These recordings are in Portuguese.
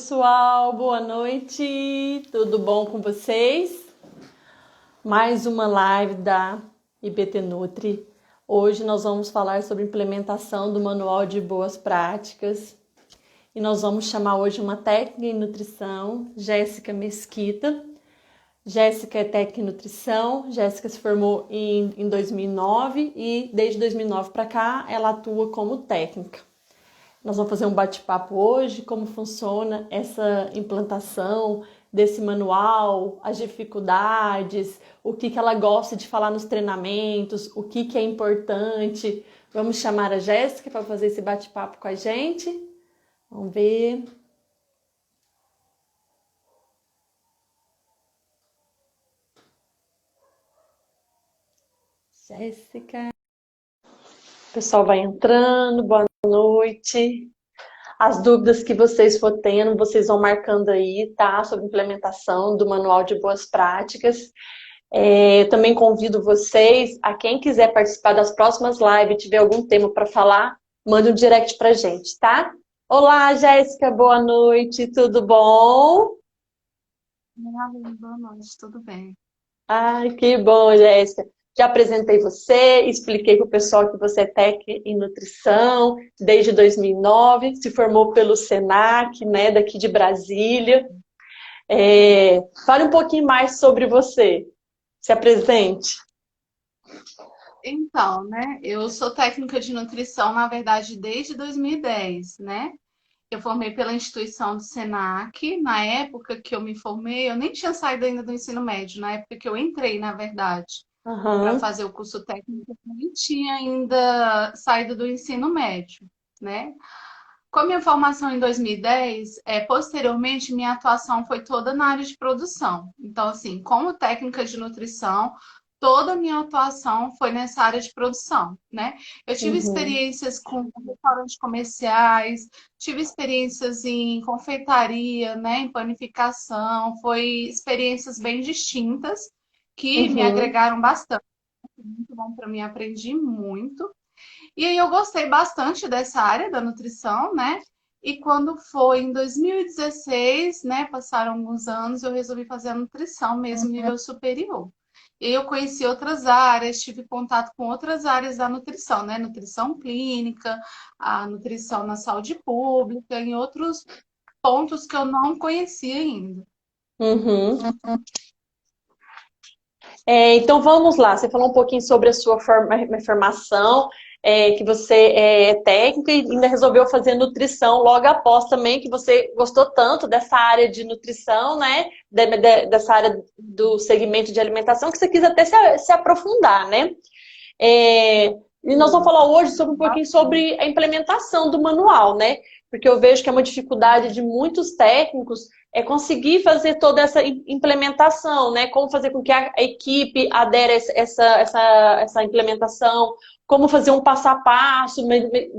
pessoal, boa noite, tudo bom com vocês? Mais uma live da IBT Nutri. Hoje nós vamos falar sobre implementação do Manual de Boas Práticas e nós vamos chamar hoje uma técnica em nutrição, Jéssica Mesquita. Jéssica é técnica em nutrição, Jéssica se formou em 2009 e desde 2009 para cá ela atua como técnica. Nós vamos fazer um bate-papo hoje, como funciona essa implantação desse manual, as dificuldades, o que ela gosta de falar nos treinamentos, o que é importante. Vamos chamar a Jéssica para fazer esse bate-papo com a gente. Vamos ver. Jéssica. O pessoal vai entrando, boa noite. As dúvidas que vocês for tendo, vocês vão marcando aí, tá? Sobre implementação do Manual de Boas Práticas. Eu também convido vocês, a quem quiser participar das próximas lives, tiver algum tema para falar, manda um direct pra gente, tá? Olá, Jéssica, boa noite, tudo bom? Boa noite, tudo bem? Ai, que bom, Jéssica. Já apresentei você, expliquei para o pessoal que você é técnica em nutrição desde 2009, se formou pelo SENAC, né, daqui de Brasília. Fale um pouquinho mais sobre você. Se apresente. Então, né, eu sou técnica de nutrição, na verdade, desde 2010, né? Eu formei pela instituição do SENAC. Na época que eu me formei, eu nem tinha saído ainda do ensino médio. Na época que eu entrei, na verdade, para Aham. fazer o curso técnico, eu nem tinha ainda saído do ensino médio, né? Com a minha formação em 2010, posteriormente, minha atuação foi toda na área de produção. Então, assim, como técnica de nutrição, toda a minha atuação foi nessa área de produção, né? Eu tive Uhum. experiências com restaurantes comerciais, tive experiências em confeitaria, né, em panificação, foi experiências bem distintas que me Uhum. agregaram bastante. Muito bom para mim, aprendi muito. E aí eu gostei bastante dessa área da nutrição, né? E quando foi em 2016, né, passaram alguns anos, eu resolvi fazer a nutrição mesmo, nível superior. E aí eu conheci outras áreas, tive contato com outras áreas da nutrição, né? Nutrição clínica, a nutrição na saúde pública, em outros pontos que eu não conhecia ainda. Uhum. Então vamos lá, você falou um pouquinho sobre a sua formação, que você é técnica e ainda resolveu fazer nutrição logo após também, que você gostou tanto dessa área de nutrição, né? Dessa área do segmento de alimentação, que você quis até se aprofundar, né? E nós vamos falar hoje sobre um pouquinho sobre a implementação do manual, né? Porque eu vejo que é uma dificuldade de muitos técnicos conseguir fazer toda essa implementação, né? Como fazer com que a equipe adere a essa implementação, como fazer um passo a passo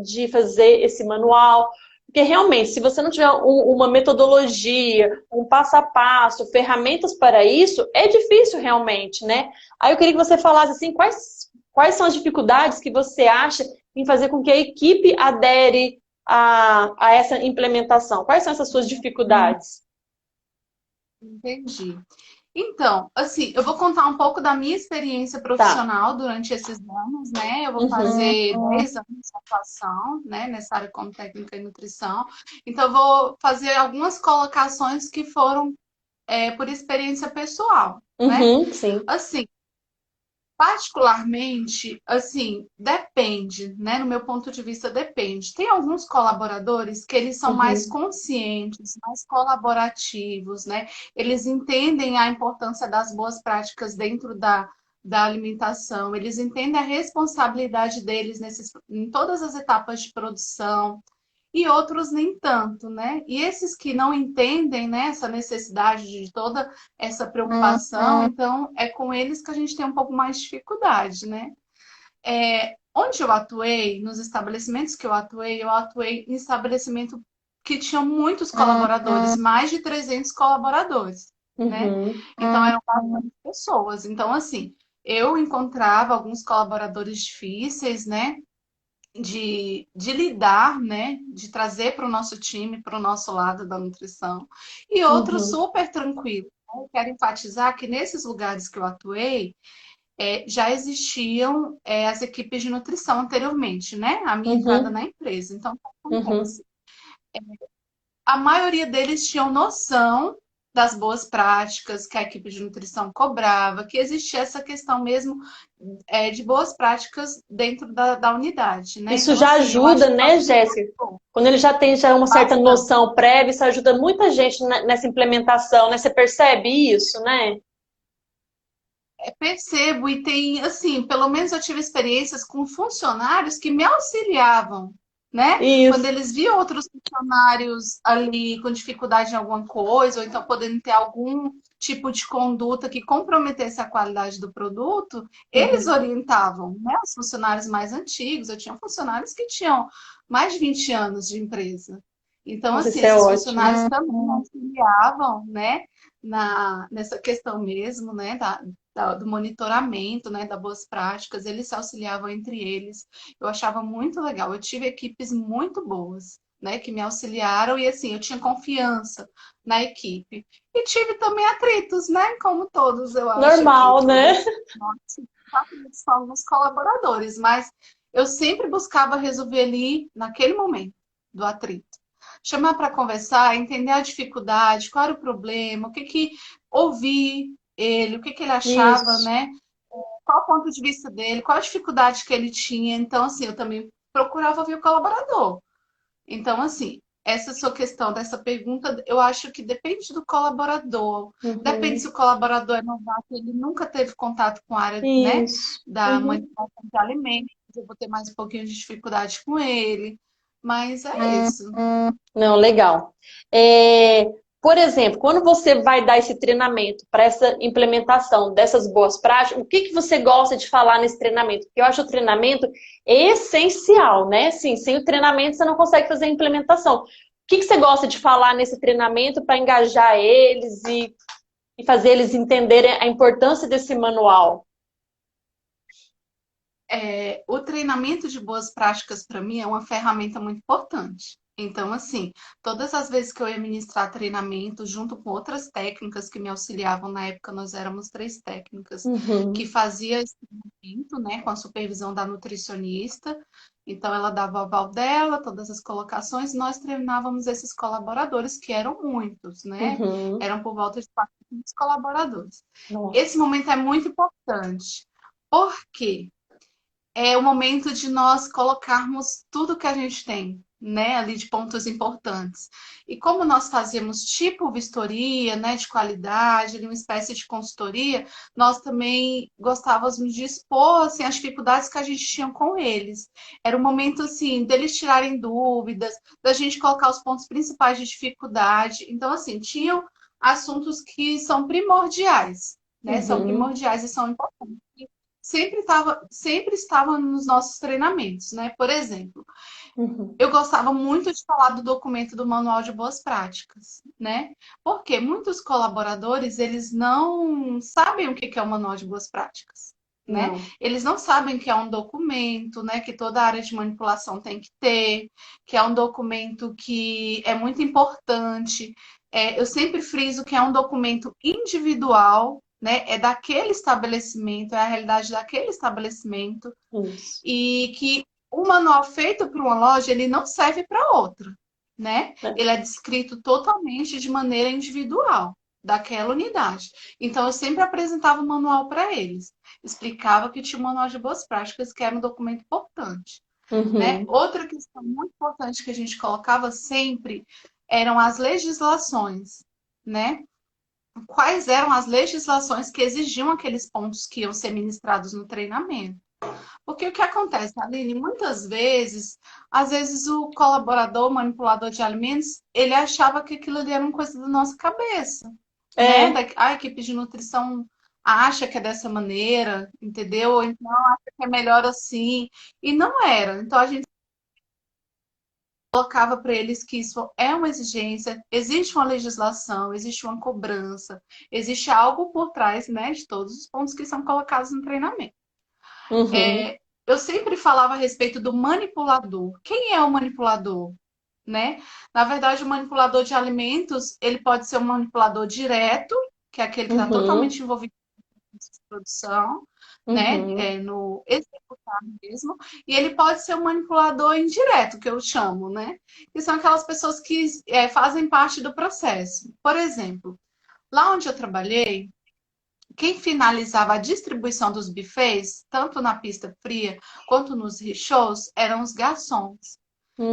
de fazer esse manual. Porque realmente, se você não tiver uma metodologia, um passo a passo, ferramentas para isso, é difícil realmente, né? Aí eu queria que você falasse assim, quais são as dificuldades que você acha em fazer com que a equipe adere a essa implementação? Quais são essas suas dificuldades? Entendi. Então, assim, eu vou contar um pouco da minha experiência Tá. profissional durante esses anos, né? Eu vou Uhum. fazer 10 anos de atuação, né, nessa área como técnica em nutrição. Então, eu vou fazer algumas colocações que foram, por experiência pessoal, né? Uhum, sim. Assim, particularmente, assim, depende, né? No meu ponto de vista, depende. Tem alguns colaboradores que eles são mais Uhum. conscientes, mais colaborativos, né? Eles entendem a importância das boas práticas dentro da alimentação, eles entendem a responsabilidade deles em todas as etapas de produção e outros nem tanto, né? E esses que não entendem, né, essa necessidade de toda essa preocupação, então é com eles que a gente tem um pouco mais de dificuldade, né? Onde eu atuei, nos estabelecimentos que eu atuei em estabelecimento que tinham muitos colaboradores, mais de 300 colaboradores, né? Uhum. Então eram bastante pessoas. Então, assim, eu encontrava alguns colaboradores difíceis, né? de lidar, né? De trazer para o nosso time, para o nosso lado da nutrição. E outro Uhum, super tranquilo. Eu quero enfatizar que nesses lugares que eu atuei, já existiam as equipes de nutrição anteriormente, né? A minha entrada uhum, na empresa. Então, o que uhum. acontece? A maioria deles tinham noção das boas práticas que a equipe de nutrição cobrava, que existia essa questão mesmo de boas práticas dentro da unidade, né? Isso Então, já assim, eu acho ajuda, que né, Jéssica? facilitou Quando ele já tem já uma certa bastante. noção prévia, isso ajuda muita gente nessa implementação, né? Você percebe isso, né? Percebo e tem, assim, pelo menos eu tive experiências com funcionários que me auxiliavam, né? Quando Isso. eles viam outros funcionários ali com dificuldade em alguma coisa, ou então podendo ter algum tipo de conduta que comprometesse a qualidade do produto, eles Uhum. orientavam, né? Os funcionários mais antigos. Eu tinha funcionários que tinham mais de 20 anos de empresa. Então, Nossa, assim, isso é esses ótimo. funcionários também auxiliavam, né? Nessa questão mesmo, né, do monitoramento, né, das boas práticas, eles se auxiliavam entre eles. Eu achava muito legal. Eu tive equipes muito boas, né, que me auxiliaram e assim, eu tinha confiança na equipe. E tive também atritos, né, como todos, eu acho aqui, Normal, né? nós somos colaboradores, mas eu sempre buscava resolver ali naquele momento do atrito. Chamar para conversar, entender a dificuldade, qual era o problema, o que que ouvir ele, o que que ele achava, Isso. né? Qual o ponto de vista dele, qual a dificuldade que ele tinha. Então, assim, eu também procurava ouvir o colaborador. Então, assim, essa sua questão dessa pergunta, eu acho que depende do colaborador. Depende se Uhum. o colaborador é novato, ele nunca teve contato com a área, né, Isso. da Uhum. manipulação de alimentos. Eu vou ter mais um pouquinho de dificuldade com ele. Mas é isso. Não, legal. É, por exemplo, quando você vai dar esse treinamento para essa implementação dessas boas práticas, o que que você gosta de falar nesse treinamento? Porque eu acho o treinamento essencial, né? Sim, sem o treinamento você não consegue fazer a implementação. O que que você gosta de falar nesse treinamento para engajar eles e fazer eles entenderem a importância desse manual? O treinamento de boas práticas, para mim, é uma ferramenta muito importante. Então, assim, todas as vezes que eu ia ministrar treinamento, junto com outras técnicas que me auxiliavam, na época nós éramos 3 técnicas, que Uhum, fazia esse treinamento, né, com a supervisão da nutricionista. Então, ela dava o aval dela, todas as colocações, e nós treinávamos esses colaboradores, que eram muitos, né? uhum. Eram por volta de 400 colaboradores. Esse Nossa. momento é muito importante. Por quê? É o momento de nós colocarmos tudo que a gente tem, né, ali de pontos importantes. E como nós fazíamos tipo vistoria, né, de qualidade, ali uma espécie de consultoria, nós também gostávamos de expor assim, as dificuldades que a gente tinha com eles. Era o momento assim deles tirarem dúvidas, da gente colocar os pontos principais de dificuldade. Então assim, tinham assuntos que são primordiais, né? São Uhum, primordiais e são importantes sempre estava nos nossos treinamentos, né? Por exemplo, uhum. eu gostava muito de falar do documento do Manual de Boas Práticas, né? Porque muitos colaboradores, eles não sabem o que é o Manual de Boas Práticas, né? Não. Eles não sabem que é um documento, né, que toda área de manipulação tem que ter, que é um documento que é muito importante. Eu sempre friso que é um documento individual, né? É daquele estabelecimento, é a realidade daquele estabelecimento Isso. e que um manual feito para uma loja, ele não serve para outra, né? É. Ele é descrito totalmente de maneira individual daquela unidade. Então, eu sempre apresentava o manual para eles. Explicava que tinha um manual de boas práticas, que era um documento importante, né? Uhum. Outra questão muito importante que a gente colocava sempre eram as legislações, né? Quais eram as legislações que exigiam aqueles pontos que iam ser ministrados no treinamento. Porque o que acontece, Aline, muitas vezes, às vezes o colaborador, o manipulador de alimentos, ele achava que aquilo ali era uma coisa da nossa cabeça, né? É, A equipe de nutrição acha que é dessa maneira, entendeu? Ou então acha que é melhor assim, e não era. Então a gente colocava para eles que isso é uma exigência, existe uma legislação, existe uma cobrança, existe algo por trás, né, de todos os pontos que são colocados no treinamento. uhum. eu sempre falava a respeito do manipulador. Quem é o manipulador? Né? Na verdade, o manipulador de alimentos, ele pode ser um manipulador direto, que é aquele que está Uhum, totalmente envolvido em produção, né? uhum, No executar mesmo. E ele pode ser um manipulador indireto, que eu chamo, né? Que são aquelas pessoas que fazem parte do processo. Por exemplo, lá onde eu trabalhei, quem finalizava a distribuição dos buffets, tanto na pista fria quanto nos rickshaws, eram os garçons.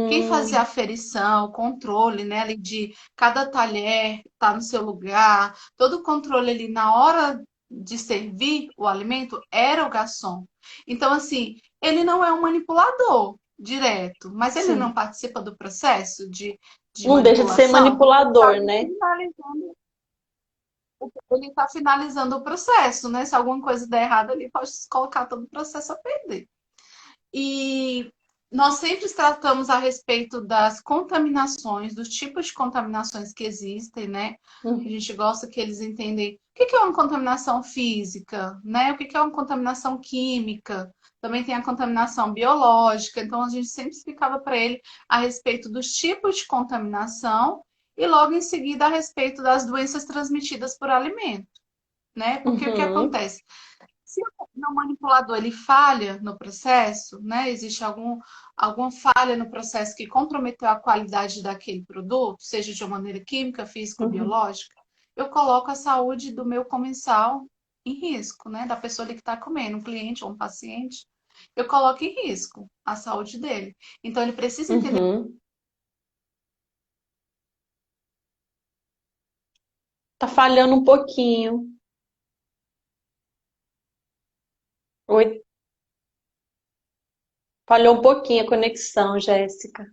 Quem fazia a hum, aferição, o controle, né, ali de cada talher tá no seu lugar, todo o controle ali na hora de servir o alimento era o garçom. Então, assim, ele não é um manipulador direto, mas ele não sim. participa do processo de Não deixa de ser manipulação, porque manipulador, né? ele está finalizando o processo, né? Se alguma coisa der errado, ele pode colocar todo o processo a perder. E nós sempre tratamos a respeito das contaminações, dos tipos de contaminações que existem, né? A Uhum, gente gosta que eles entendem o que é uma contaminação física, né? O que é uma contaminação química. Também tem a contaminação biológica. Então, a gente sempre explicava para ele a respeito dos tipos de contaminação e logo em seguida a respeito das doenças transmitidas por alimento, né? Porque o que uhum, acontece? Se o meu manipulador ele falha no processo, né? Existe alguma falha no processo que comprometeu a qualidade daquele produto, seja de uma maneira química, física ou uhum. biológica, eu coloco a saúde do meu comensal em risco, né? Da pessoa ali que está comendo, um cliente ou um paciente, eu coloco em risco a saúde dele. Então ele precisa entender. Uhum. Tá falhando um pouquinho. Oi, falhou um pouquinho a conexão, Jéssica.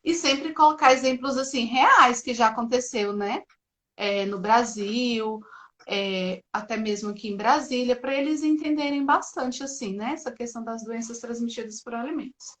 E sempre colocar exemplos assim reais que já aconteceu, né? No Brasil, até mesmo aqui em Brasília, para eles entenderem bastante assim, né? Essa questão das doenças transmitidas por alimentos.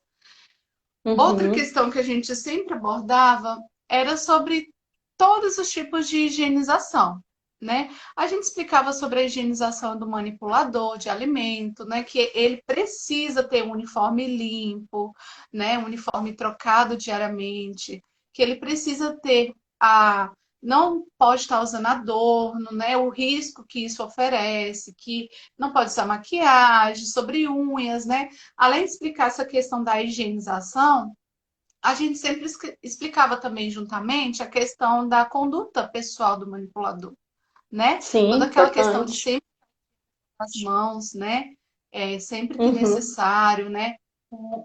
Outra Uhum, questão que a gente sempre abordava era sobre todos os tipos de higienização, né? A gente explicava sobre a higienização do manipulador de alimento, né? Que ele precisa ter um uniforme limpo, né? Um uniforme trocado diariamente, que ele precisa ter a não pode estar usando adorno, né? O risco que isso oferece, que não pode usar maquiagem, sobre unhas, né? Além de explicar essa questão da higienização, a gente sempre explicava também juntamente a questão da conduta pessoal do manipulador, né? sim, Toda aquela questão de importante. sempre as mãos, né? Sempre que Uhum, necessário, né?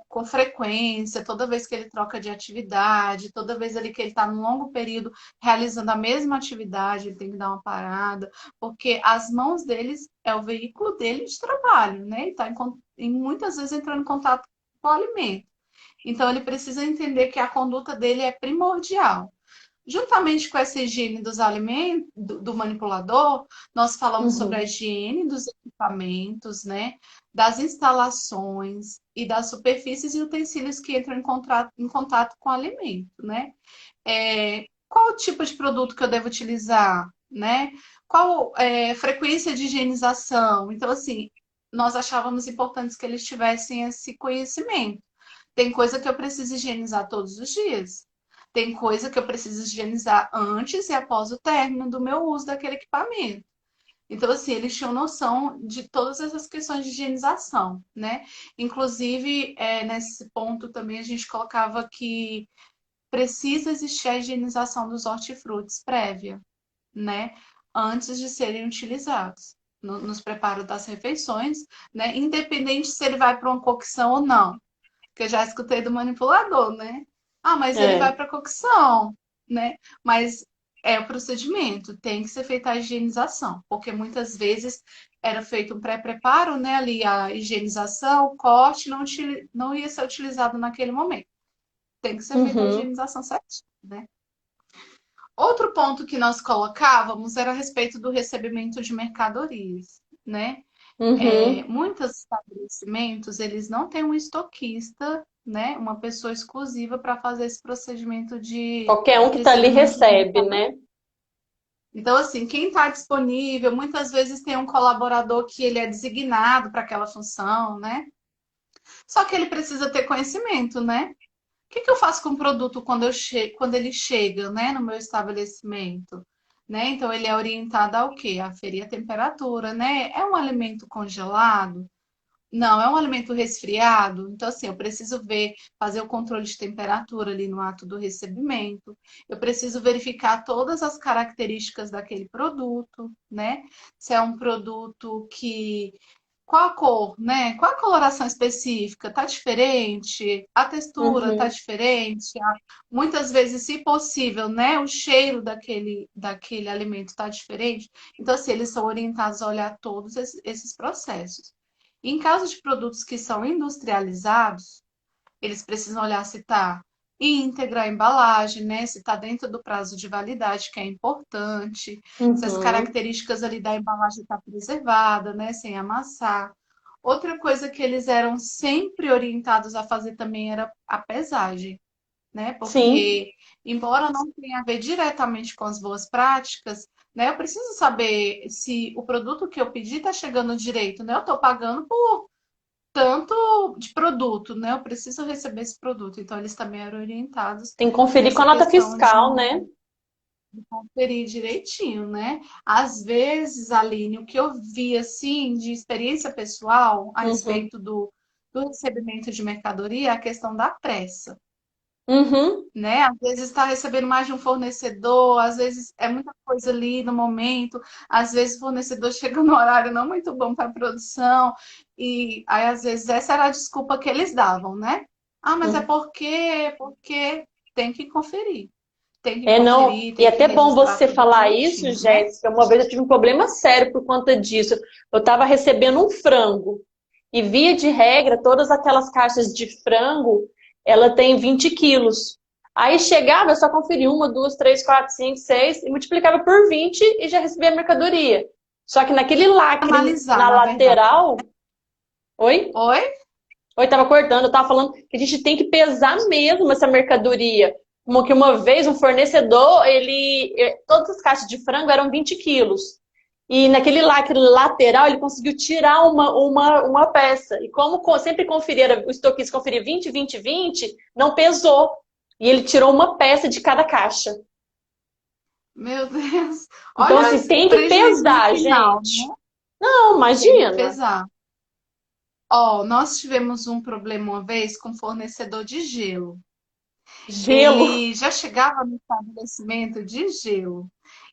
Com frequência, toda vez que ele troca de atividade, toda vez ali que ele está num longo período realizando a mesma atividade, ele tem que dar uma parada, porque as mãos deles é o veículo dele de trabalho, né? Ele está muitas vezes entrando em contato com o alimento. Então, ele precisa entender que a conduta dele é primordial. Juntamente com essa higiene dos alimentos, do manipulador, nós falamos sobre a uhum, higiene dos equipamentos, né? Das instalações e das superfícies e utensílios que entram em contato com o alimento, né? Qual o tipo de produto que eu devo utilizar, né? Qual frequência de higienização? Então, assim, nós achávamos importantes que eles tivessem esse conhecimento. Tem coisa que eu preciso higienizar todos os dias. Tem coisa que eu preciso higienizar antes e após o término do meu uso daquele equipamento. Então, assim, eles tinham noção de todas essas questões de higienização, né? Inclusive, nesse ponto também a gente colocava que precisa existir a higienização dos hortifrutis prévia, né? Antes de serem utilizados nos preparos das refeições, né? Independente se ele vai para uma cocção ou não, que eu já escutei do manipulador, né? Ah, mas ele vai é. para cocção, né? Mas é o procedimento, tem que ser feita a higienização, porque muitas vezes era feito um pré-preparo, né? Ali a higienização, o corte não ia ser utilizado naquele momento. Tem que ser feita a Uhum, higienização certinha, né? Outro ponto que nós colocávamos era a respeito do recebimento de mercadorias, né? uhum. Muitos estabelecimentos, eles não têm um estoquista, né? Uma pessoa exclusiva para fazer esse procedimento de Qualquer um que tá ali recebimento de recebe, mercadoria. né? Então, assim, quem está disponível, muitas vezes tem um colaborador que ele é designado para aquela função, né? Só que ele precisa ter conhecimento, né? O que que eu faço com o produto quando ele chega, né, no meu estabelecimento? Né? Então, ele é orientado ao quê? A ferir a temperatura, né? É um alimento congelado? Não, é um alimento resfriado. Então, assim, eu preciso ver, fazer o controle de temperatura ali no ato do recebimento. Eu preciso verificar todas as características daquele produto, né? Se é um produto que qual a cor, né? Qual a coloração específica? Tá diferente? A textura tá Uhum. diferente? Muitas vezes, se possível, né? O cheiro daquele alimento tá diferente. Então, assim, eles são orientados a olhar todos esses processos. Em caso de produtos que são industrializados, eles precisam olhar se está íntegra a embalagem, né? Se está dentro do prazo de validade, que é importante, se as Uhum. características ali da embalagem estão preservadas, né? Sem amassar. Outra coisa que eles eram sempre orientados a fazer também era a pesagem, né? Sim. Porque, embora não tenha a ver diretamente com as boas práticas, né? Eu preciso saber se o produto que eu pedi está chegando direito, né? Eu estou pagando por tanto de produto, né? Eu preciso receber esse produto. Então, eles também eram orientados Tem que conferir com a nessa nota questão de fiscal, né? conferir direitinho, né? Às vezes, Aline, o que eu vi, assim, de experiência pessoal a Uhum. respeito do recebimento de mercadoria, é a questão da pressa. Uhum. Né? Às vezes está recebendo mais de um fornecedor, às vezes é muita coisa ali no momento, às vezes o fornecedor chega no horário não muito bom para a produção, e aí às vezes essa era a desculpa que eles davam, né? Ah, mas é Uhum. porque É, não. E é tem que até bom registrar você tudo falar isso, direitinho, né? Jéssica. Uma vez eu tive um problema sério por conta disso. Eu estava recebendo um frango. E via de regra, todas aquelas caixas de frango, ela tem 20 quilos. Aí chegava, eu só conferia uma, duas, três, quatro, cinco, seis, e multiplicava por 20 e já recebia a mercadoria. Só que naquele lacre Analisar, na na verdade. lateral. Oi? Oi? Oi, tava cortando, eu tava falando que a gente tem que pesar mesmo essa mercadoria. Como que uma vez um fornecedor, todas as caixas de frango eram 20 quilos. E naquele lacre lateral ele conseguiu tirar uma peça. E como sempre conferia, o estoquista conferia 20, 20, 20, não pesou. E ele tirou uma peça de cada caixa. Meu Deus. Então, Olha assim, o tem que prejuízo no pesar, final, gente. né? Não, Tem que imagina. pesar. Ó, nós tivemos um problema uma vez com fornecedor de gelo. Gelo. Ele já chegava no estabelecimento de gelo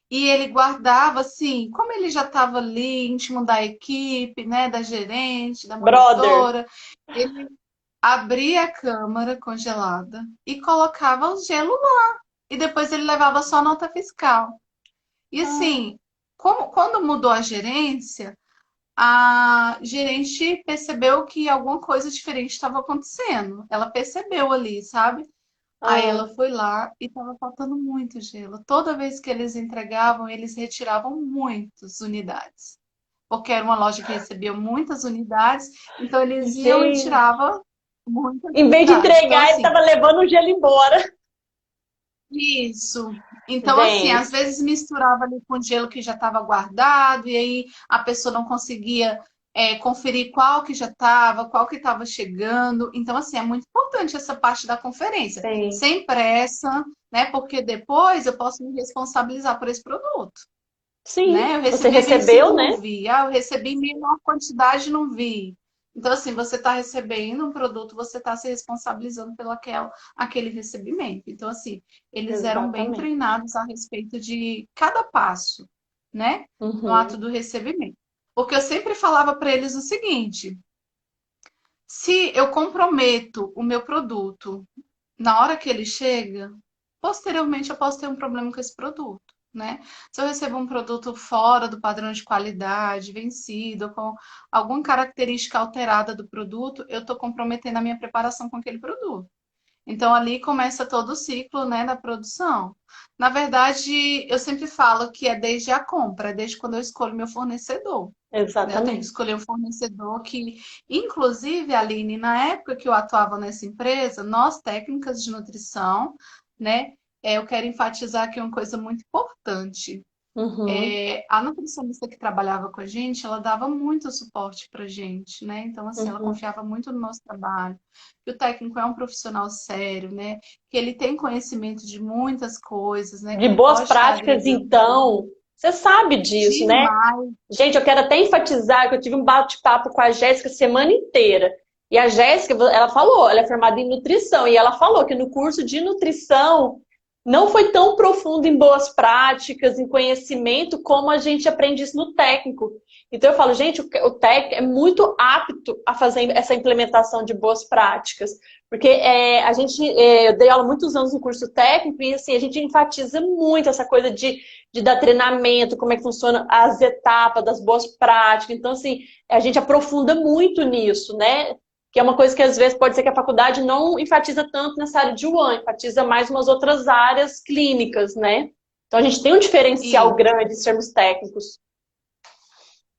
e ele guardava assim, como ele já estava ali, íntimo da equipe, né, da gerente, da Brother. monitora, ele abria a câmara congelada e colocava o gelo lá. E depois ele levava só a nota fiscal. E Ah, assim, quando mudou a gerência, a gerente percebeu que alguma coisa diferente estava acontecendo. Ela percebeu ali, sabe? Aí ela ah. foi lá e estava faltando muito gelo. Toda vez que eles entregavam, eles retiravam muitas unidades. Porque era uma loja que recebia muitas unidades, então eles iam e Gente. tiravam muitas Em vez de unidades. Então, entregar, ele assim, tava levando o gelo embora. isso. Então, assim, às Gente, vezes misturava ali com gelo que já estava guardado, e aí a pessoa não conseguia conferir qual que já estava, qual que estava chegando. Então, assim, é muito importante essa parte da conferência. sim. Sem pressa, né? Porque depois eu posso me responsabilizar por esse produto. Né? Sim. Eu Você recebi vencido, recebeu, não né? vi. Ah, eu recebi menor quantidade, não vi. Então, assim, você está recebendo um produto, você está se responsabilizando pelo aquele recebimento. Então, assim, eles eram bem Exatamente. treinados a respeito de cada passo, né? No ato Uhum. do recebimento. Porque eu sempre falava para eles o seguinte: se eu comprometo o meu produto na hora que ele chega, posteriormente eu posso ter um problema com esse produto, né? Se eu recebo um produto fora do padrão de qualidade, vencido, com alguma característica alterada do produto, eu estou comprometendo a minha preparação com aquele produto. Então ali começa todo o ciclo, né, da produção. Na verdade, eu sempre falo que é desde a compra, é desde quando eu escolho meu fornecedor. Né? Eu tenho que Exatamente. escolher um fornecedor que, inclusive, Aline, na época que eu atuava nessa empresa, nós técnicas de nutrição, né? Eu quero enfatizar aqui uma coisa muito importante. Uhum, A nutricionista que trabalhava com a gente, ela dava muito suporte pra gente, né? Então, assim, ela uhum. confiava muito no nosso trabalho, que o técnico é um profissional sério, né? Que ele tem conhecimento de muitas coisas, né? Que De ele boas pode estar práticas, agregando então, você sabe disso, né? demais. Gente, eu quero até enfatizar que eu tive um bate-papo com a Jéssica a semana inteira. E a Jéssica, ela falou, ela é formada em nutrição, e ela falou que no curso de nutrição não foi tão profundo em boas práticas, em conhecimento, como a gente aprende isso no técnico. Então eu falo, gente, o técnico é muito apto a fazer essa implementação de boas práticas. Porque eu dei aula muitos anos no curso técnico e assim, a gente enfatiza muito essa coisa de dar treinamento, como é que funciona as etapas das boas práticas. Então, assim, a gente aprofunda muito nisso, né? Que é uma coisa que às vezes pode ser que a faculdade não enfatiza tanto nessa área de UAN, enfatiza mais umas outras áreas clínicas, né? Então a gente tem um diferencial E grande em termos técnicos.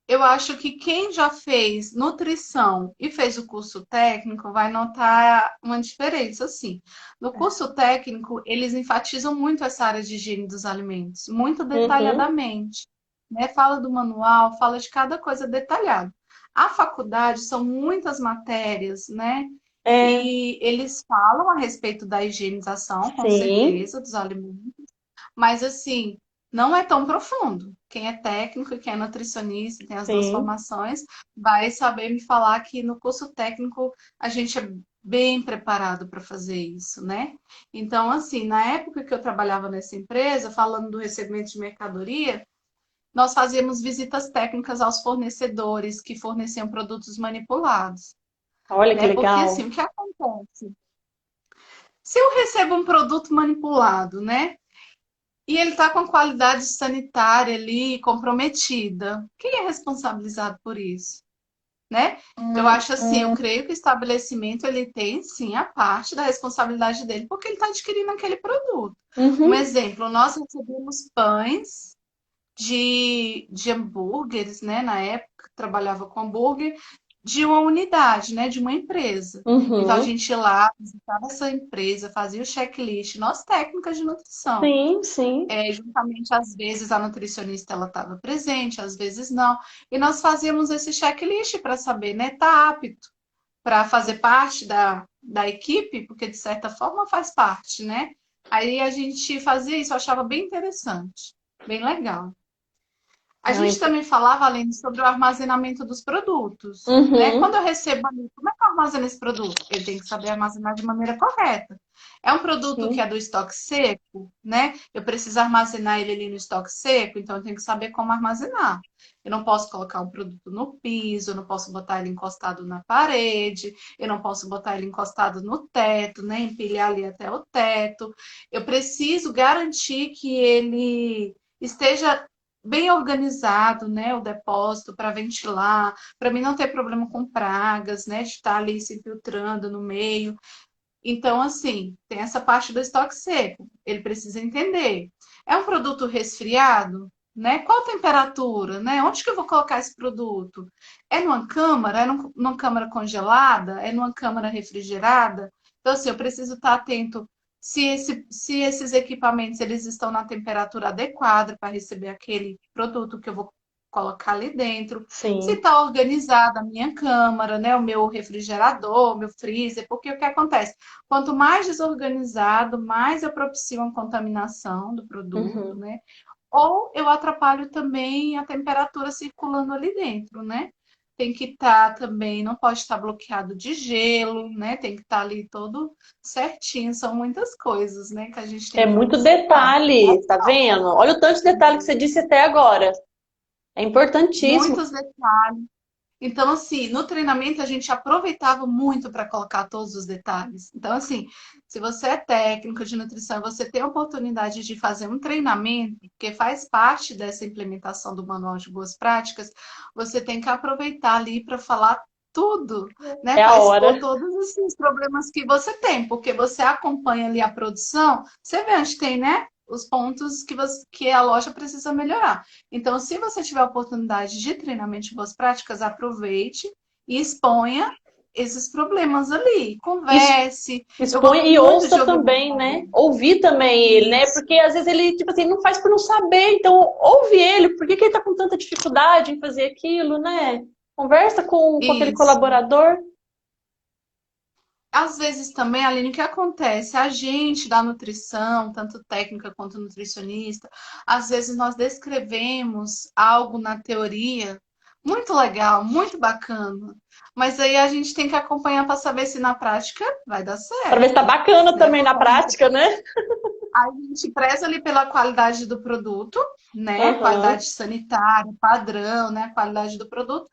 eu acho que quem já fez nutrição e fez o curso técnico vai notar uma diferença, assim. No curso técnico, eles enfatizam muito essa área de higiene dos alimentos, muito Uhum. detalhadamente, né? Fala do manual, fala de cada coisa detalhado. A faculdade são muitas matérias, né? É, E eles falam a respeito da higienização, com sim, certeza, dos alimentos, mas assim, não é tão profundo. Quem é técnico e quem é nutricionista, tem as duas sim. formações, vai saber me falar que no curso técnico a gente é bem preparado para fazer isso, né? Então, assim, na época que eu trabalhava nessa empresa, falando do recebimento de mercadoria, nós fazíamos visitas técnicas aos fornecedores que forneciam produtos manipulados, Olha que né? Porque legal. assim, o que acontece? Se eu recebo um produto manipulado, né? E ele está com a qualidade sanitária ali comprometida. Quem é responsabilizado por isso, né? Eu acho assim, eu creio que o estabelecimento ele tem sim a parte da responsabilidade dele, porque ele está adquirindo aquele produto. Um Uhum, exemplo, nós recebemos pães de hambúrgueres, né? Na época trabalhava com hambúrguer, de uma unidade, né? De uma empresa. Então a uhum. gente ia lá, visitava essa empresa, fazia o checklist, nós técnicas de nutrição. Sim, sim. Juntamente, às vezes, a nutricionista ela estava presente, às vezes não. E nós fazíamos esse checklist para saber, né? Tá apto para fazer parte da equipe, porque de certa forma faz parte, né? Aí a gente fazia isso, eu achava bem interessante, bem legal. A Não, gente também falava, além sobre o armazenamento dos produtos, né? uhum, Quando eu recebo ali, como é que eu armazeno esse produto? Ele tem que saber armazenar de maneira correta. É um produto que sim. é do estoque seco, né? Eu preciso armazenar ele ali no estoque seco, então eu tenho que saber como armazenar. Eu não posso colocar um produto no piso, eu não posso botar ele encostado na parede, eu não posso botar ele encostado no teto, né? Empilhar ali até o teto. Eu preciso garantir que ele esteja bem organizado, né, o depósito para ventilar, para mim não ter problema com pragas, né, de estar ali se filtrando no meio. Então, assim, tem essa parte do estoque seco. Ele precisa entender. É um produto resfriado, né? Qual a temperatura, né? Onde que eu vou colocar esse produto? É numa câmara? É numa câmara congelada? É numa câmara refrigerada? Então, assim, eu preciso estar atento se esses equipamentos eles estão na temperatura adequada para receber aquele produto que eu vou colocar ali dentro, se Sim. está organizada a minha câmara, né, o meu refrigerador, o meu freezer, porque o que acontece? Quanto mais desorganizado, mais eu propicio uma contaminação do produto, Uhum. né? Ou eu atrapalho também a temperatura circulando ali dentro, né? Tem que estar também, não pode estar bloqueado de gelo, né? Tem que estar ali todo certinho. São muitas coisas, né, que a gente tem É que muito observar. detalhe, tá vendo? Olha o tanto de detalhe que você disse até agora. É importantíssimo. Muitos detalhes. Então, assim, no treinamento a gente aproveitava muito para colocar todos os detalhes. Então, assim, se você é técnico de nutrição, você tem a oportunidade de fazer um treinamento, que faz parte dessa implementação do manual de boas práticas, você tem que aproveitar ali para falar tudo, né? É a Para expor hora. todos os problemas que você tem, porque você acompanha ali a produção, você vê onde tem, né? Os pontos que a loja precisa melhorar. Então, se você tiver a oportunidade de treinamento de boas práticas, aproveite e exponha esses problemas ali. Converse. Eu Expõe gosto e muito de ouça ouvir também, né? Ouvir também ele, né? isso. Porque às vezes ele, tipo assim, não faz por não saber. Então, ouve ele. Por que que ele tá com tanta dificuldade em fazer aquilo, né? Conversa com aquele Isso. colaborador. Às vezes também, Aline, o que acontece? A gente da nutrição, tanto técnica quanto nutricionista, às vezes nós descrevemos algo na teoria muito legal, muito bacana, mas aí a gente tem que acompanhar para saber se na prática vai dar Pra ver se tá certo, bacana né? também na Porque prática, né? a gente preza ali pela qualidade do produto, né? Aham. Qualidade sanitária, padrão, né? Qualidade do produto.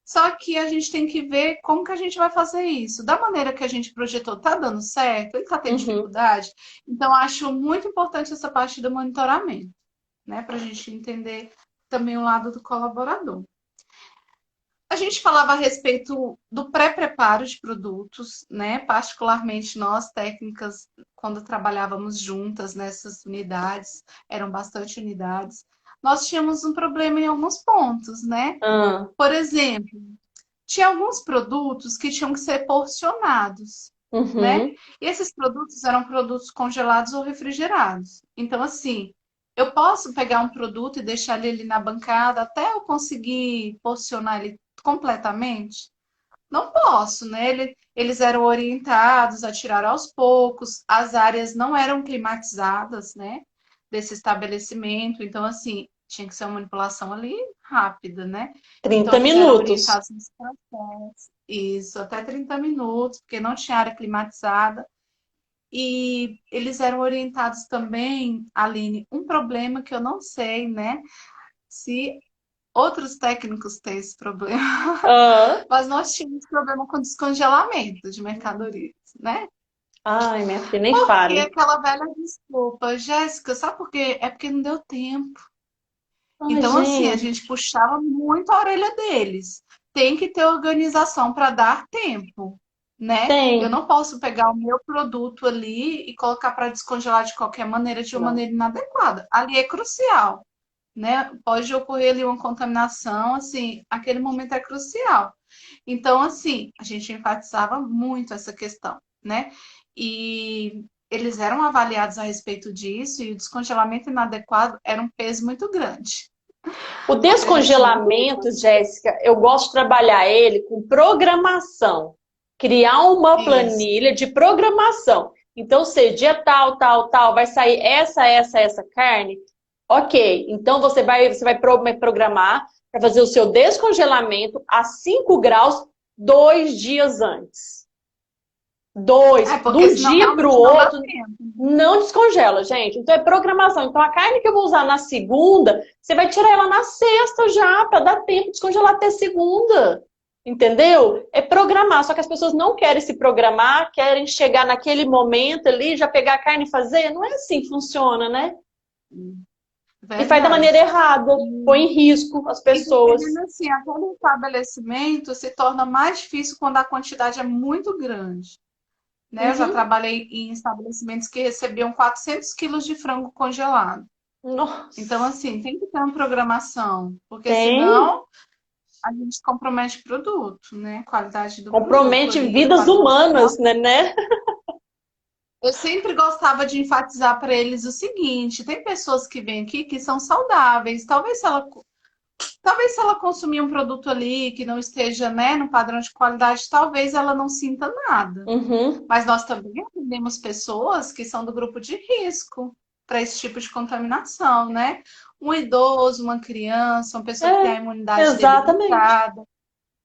Só que a gente tem que ver como que a gente vai fazer isso. Da maneira que a gente projetou, tá dando certo? Ele tá tendo Uhum. dificuldade? Então, acho muito importante essa parte do monitoramento, né? Para a gente entender também o lado do colaborador. A gente falava a respeito do pré-preparo de produtos, né? Particularmente nós, técnicas, quando trabalhávamos juntas nessas unidades, eram bastante unidades, nós tínhamos um problema em alguns pontos, né? Ah, Por exemplo, tinha alguns produtos que tinham que ser porcionados, né? uhum. E esses produtos eram produtos congelados ou refrigerados. Então, assim, eu posso pegar um produto e deixar ele ali na bancada até eu conseguir porcionar ele completamente? Não posso, né? Eles eram orientados a tirar aos poucos, as áreas não eram climatizadas, né? Desse estabelecimento. Então, assim, tinha que ser uma manipulação ali rápida, né? Então, 30 eles eram minutos. orientados nesse processo. Isso, até 30 minutos, porque não tinha área climatizada. E eles eram orientados também, Aline, um problema que eu não sei, né? Se outros técnicos têm esse problema, Ah. mas nós tínhamos problema com descongelamento de mercadorias, né? Ai, minha filha, nem Porque fale. aquela velha desculpa, Jéssica, sabe por quê? É porque não deu tempo. Ai, Então, assim, a gente, gente puxava muito a orelha deles. Tem que ter organização para dar tempo, né? Eu tem. não posso pegar o meu produto ali e colocar para descongelar de qualquer maneira, de uma Não. maneira inadequada. Ali é crucial, né? Pode ocorrer ali uma contaminação, assim, aquele momento é crucial. Então, assim, a gente enfatizava muito essa questão, né? E eles eram avaliados a respeito disso e o descongelamento inadequado era um peso muito grande. O Porque a gente não. descongelamento, Jéssica, eu gosto de trabalhar ele com programação. Criar uma Isso. planilha de programação. Então, se dia tal, tal, tal, vai sair essa carne. Ok, então vai programar para fazer o seu descongelamento a 5 graus 2 dias antes. É, Dois, de porque um senão dia para o realmente não dá outro, tempo. não descongela, gente. Então é programação. Então a carne que eu vou usar na segunda, você vai tirar ela na sexta já, para dar tempo de descongelar até segunda. Entendeu? É programar. Só que as pessoas não querem se programar, querem chegar naquele momento ali, já pegar a carne e fazer. Não é assim que funciona, né? E faz da Verdade. maneira errada, E, põe em risco as e pessoas. dependendo assim, até do estabelecimento se torna mais difícil quando a quantidade é muito grande. Né? Eu já Uhum. trabalhei em estabelecimentos que recebiam 400 quilos de frango congelado. Então, Nossa, assim, tem que ter uma programação, porque tem. senão a gente compromete o produto, né? Qualidade do produto Compromete ali, a vidas qualidade final. humanas, né? Eu sempre gostava de enfatizar para eles o seguinte: tem pessoas que vêm aqui que são saudáveis. Talvez se ela consumir um produto ali que não esteja, né, no padrão de qualidade, talvez ela não sinta nada. Uhum. Mas nós também atendemos pessoas que são do grupo de risco para esse tipo de contaminação, né? Um idoso, uma criança, uma pessoa que tem a É, imunidade exatamente. debilitada.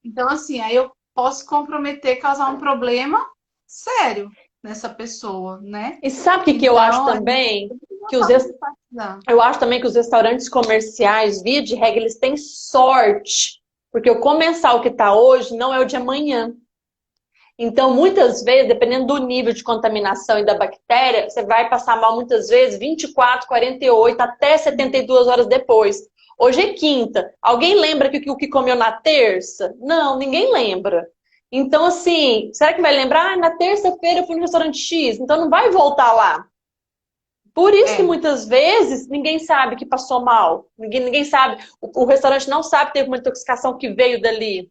Então, assim, aí eu posso comprometer, causar um problema sério nessa pessoa, né? E sabe o que que eu acho Então, a gente também? tem que Que os, gostar de enfatizar. eu acho também que os restaurantes comerciais, via de regra, eles têm sorte. Porque o comensal que está hoje não é o de amanhã. Então, muitas vezes, dependendo do nível de contaminação e da bactéria, você vai passar mal muitas vezes 24, 48, até 72 horas depois. Hoje é quinta. Alguém lembra que o que comeu na terça? Não, ninguém lembra. Então, assim, será que vai lembrar? Ah, na terça-feira eu fui no restaurante X, então não vai voltar lá. Por isso que É, muitas vezes ninguém sabe que passou mal. Ninguém sabe. O restaurante não sabe que teve uma intoxicação que veio dali.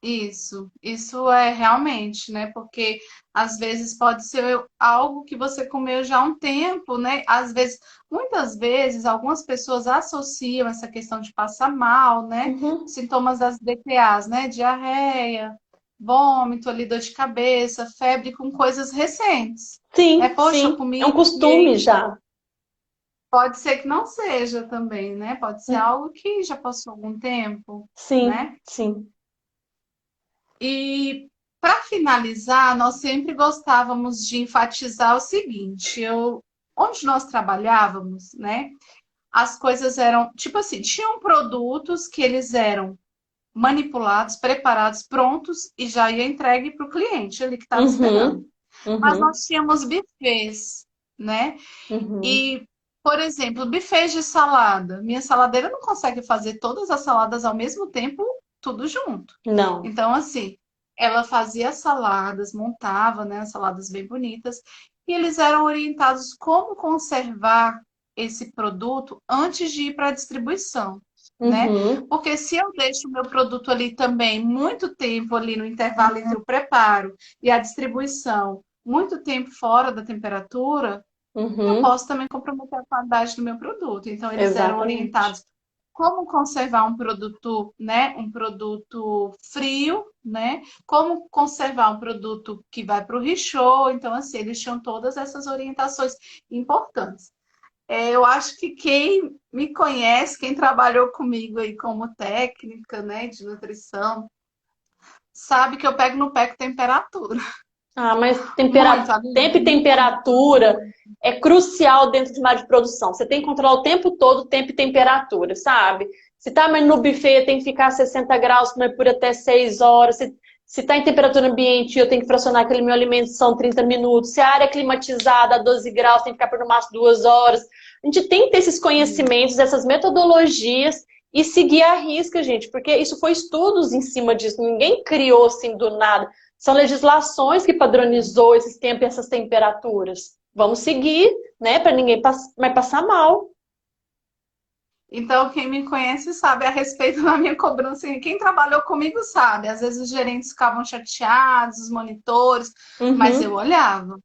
Isso é realmente, né? Porque às vezes pode ser algo que você comeu já há um tempo, né? Às vezes, muitas vezes, algumas pessoas associam essa questão de passar mal, né? Uhum. Sintomas das DPAs, né? Diarreia, vômito, ali, dor de cabeça, febre com coisas recentes. Né? Sim, Poxa, eu sim. É um comi e costume aí já. pode ser que não seja também, né? Pode ser algo que já passou algum tempo, Sim, né? sim. E para finalizar, nós sempre gostávamos de enfatizar o seguinte, onde nós trabalhávamos, né? As coisas eram, tipo assim, tinham produtos que eles eram manipulados, preparados, prontos e já ia entregue para o cliente, ele que estava esperando. Uhum, Mas uhum, nós tínhamos buffets, né? uhum. E, por exemplo, buffets de salada. Minha saladeira não consegue fazer todas as saladas ao mesmo tempo, tudo junto. Não. Então, assim, ela fazia saladas, montava, né, as saladas bem bonitas, e eles eram orientados como conservar esse produto antes de ir para a distribuição, né? Uhum, Porque se eu deixo o meu produto ali também muito tempo ali no intervalo entre o preparo e a distribuição, muito tempo fora da temperatura, eu uhum. posso também comprometer a qualidade do meu produto. Então, eles eram Exatamente. orientados como conservar um produto, né, um produto frio, né? Como conservar um produto que vai para o richô. Então, assim, eles tinham todas essas orientações importantes. Eu acho que quem me conhece, quem trabalhou comigo aí como técnica, né, de nutrição, sabe que eu pego no pé com temperatura. Ah, mas Muito, tempo amiga, e muito, temperatura muito. é crucial dentro de uma área de produção. Você tem que controlar o tempo todo, tempo e temperatura, sabe? Se tá mas no buffet, tem que ficar a 60 graus, comer por até 6 horas. Se tá em temperatura ambiente, eu tenho que fracionar aquele meu alimento, são 30 minutos. Se a área é climatizada a 12 graus, tem que ficar por no máximo 2 horas. A gente tem que ter esses conhecimentos, essas metodologias e seguir a risca, gente, porque isso foi estudos em cima disso. Ninguém criou assim do nada. São legislações que padronizou esses tempos e essas temperaturas. Vamos seguir, né, para ninguém mais passar mal. Então, quem me conhece sabe a respeito da minha cobrança. Quem trabalhou comigo sabe. Às vezes os gerentes ficavam chateados, os monitores, mas eu Uhum. olhava.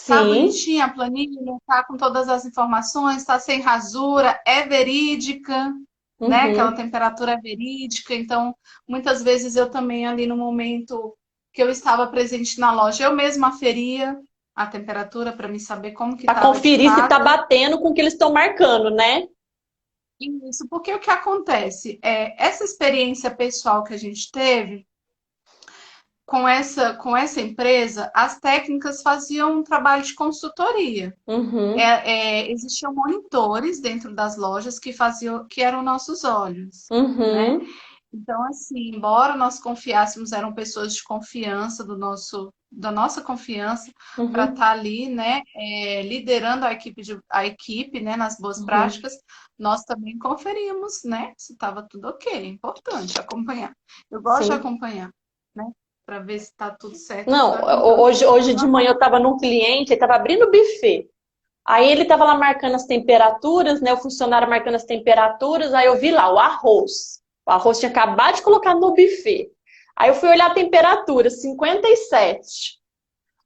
Tá Sim. bonitinha a planilha, tá com todas as informações, tá sem rasura, é verídica, né? Aquela Uhum. temperatura é verídica. Então, muitas vezes eu também ali no momento que eu estava presente na loja, eu mesma aferia a temperatura para me saber como que Para estava de conferir se está fato. batendo com o que eles estão marcando, né? Isso, porque o que acontece é essa experiência pessoal que a gente teve com essa empresa, as técnicas faziam um trabalho de consultoria. Uhum. Existiam monitores dentro das lojas que faziam, que eram nossos olhos, né? Uhum. Então, assim, embora nós confiássemos, eram pessoas de confiança da nossa confiança para Uhum. estar ali, né, liderando a equipe, né, nas boas Uhum. práticas, nós também conferimos, né, se estava tudo ok. É importante acompanhar. Eu gosto de Sim. acompanhar, né, para ver se está tudo certo, tudo Não, acontecendo. hoje de manhã eu estava num cliente, ele estava abrindo o buffet. Aí ele estava lá marcando as temperaturas, né? O funcionário marcando as temperaturas. Aí eu vi lá o arroz. O arroz tinha acabado de colocar no buffet. Aí eu fui olhar a temperatura, 57.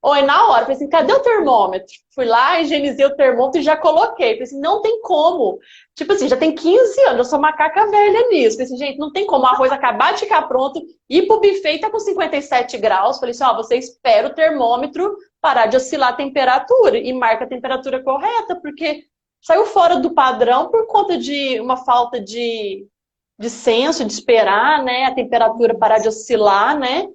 Oi, na hora, falei assim, cadê o termômetro? Fui lá, higienizei o termômetro e já coloquei. Falei assim, não tem como. Tipo assim, já tem 15 anos, eu sou macaca velha nisso. Falei assim, gente, não tem como o arroz acabar de ficar pronto, ir pro buffet e tá com 57 graus. Falei assim, ó, você espera o termômetro parar de oscilar a temperatura e marca a temperatura correta, porque saiu fora do padrão por conta de uma falta de senso, de esperar, né, a temperatura parar de oscilar, né?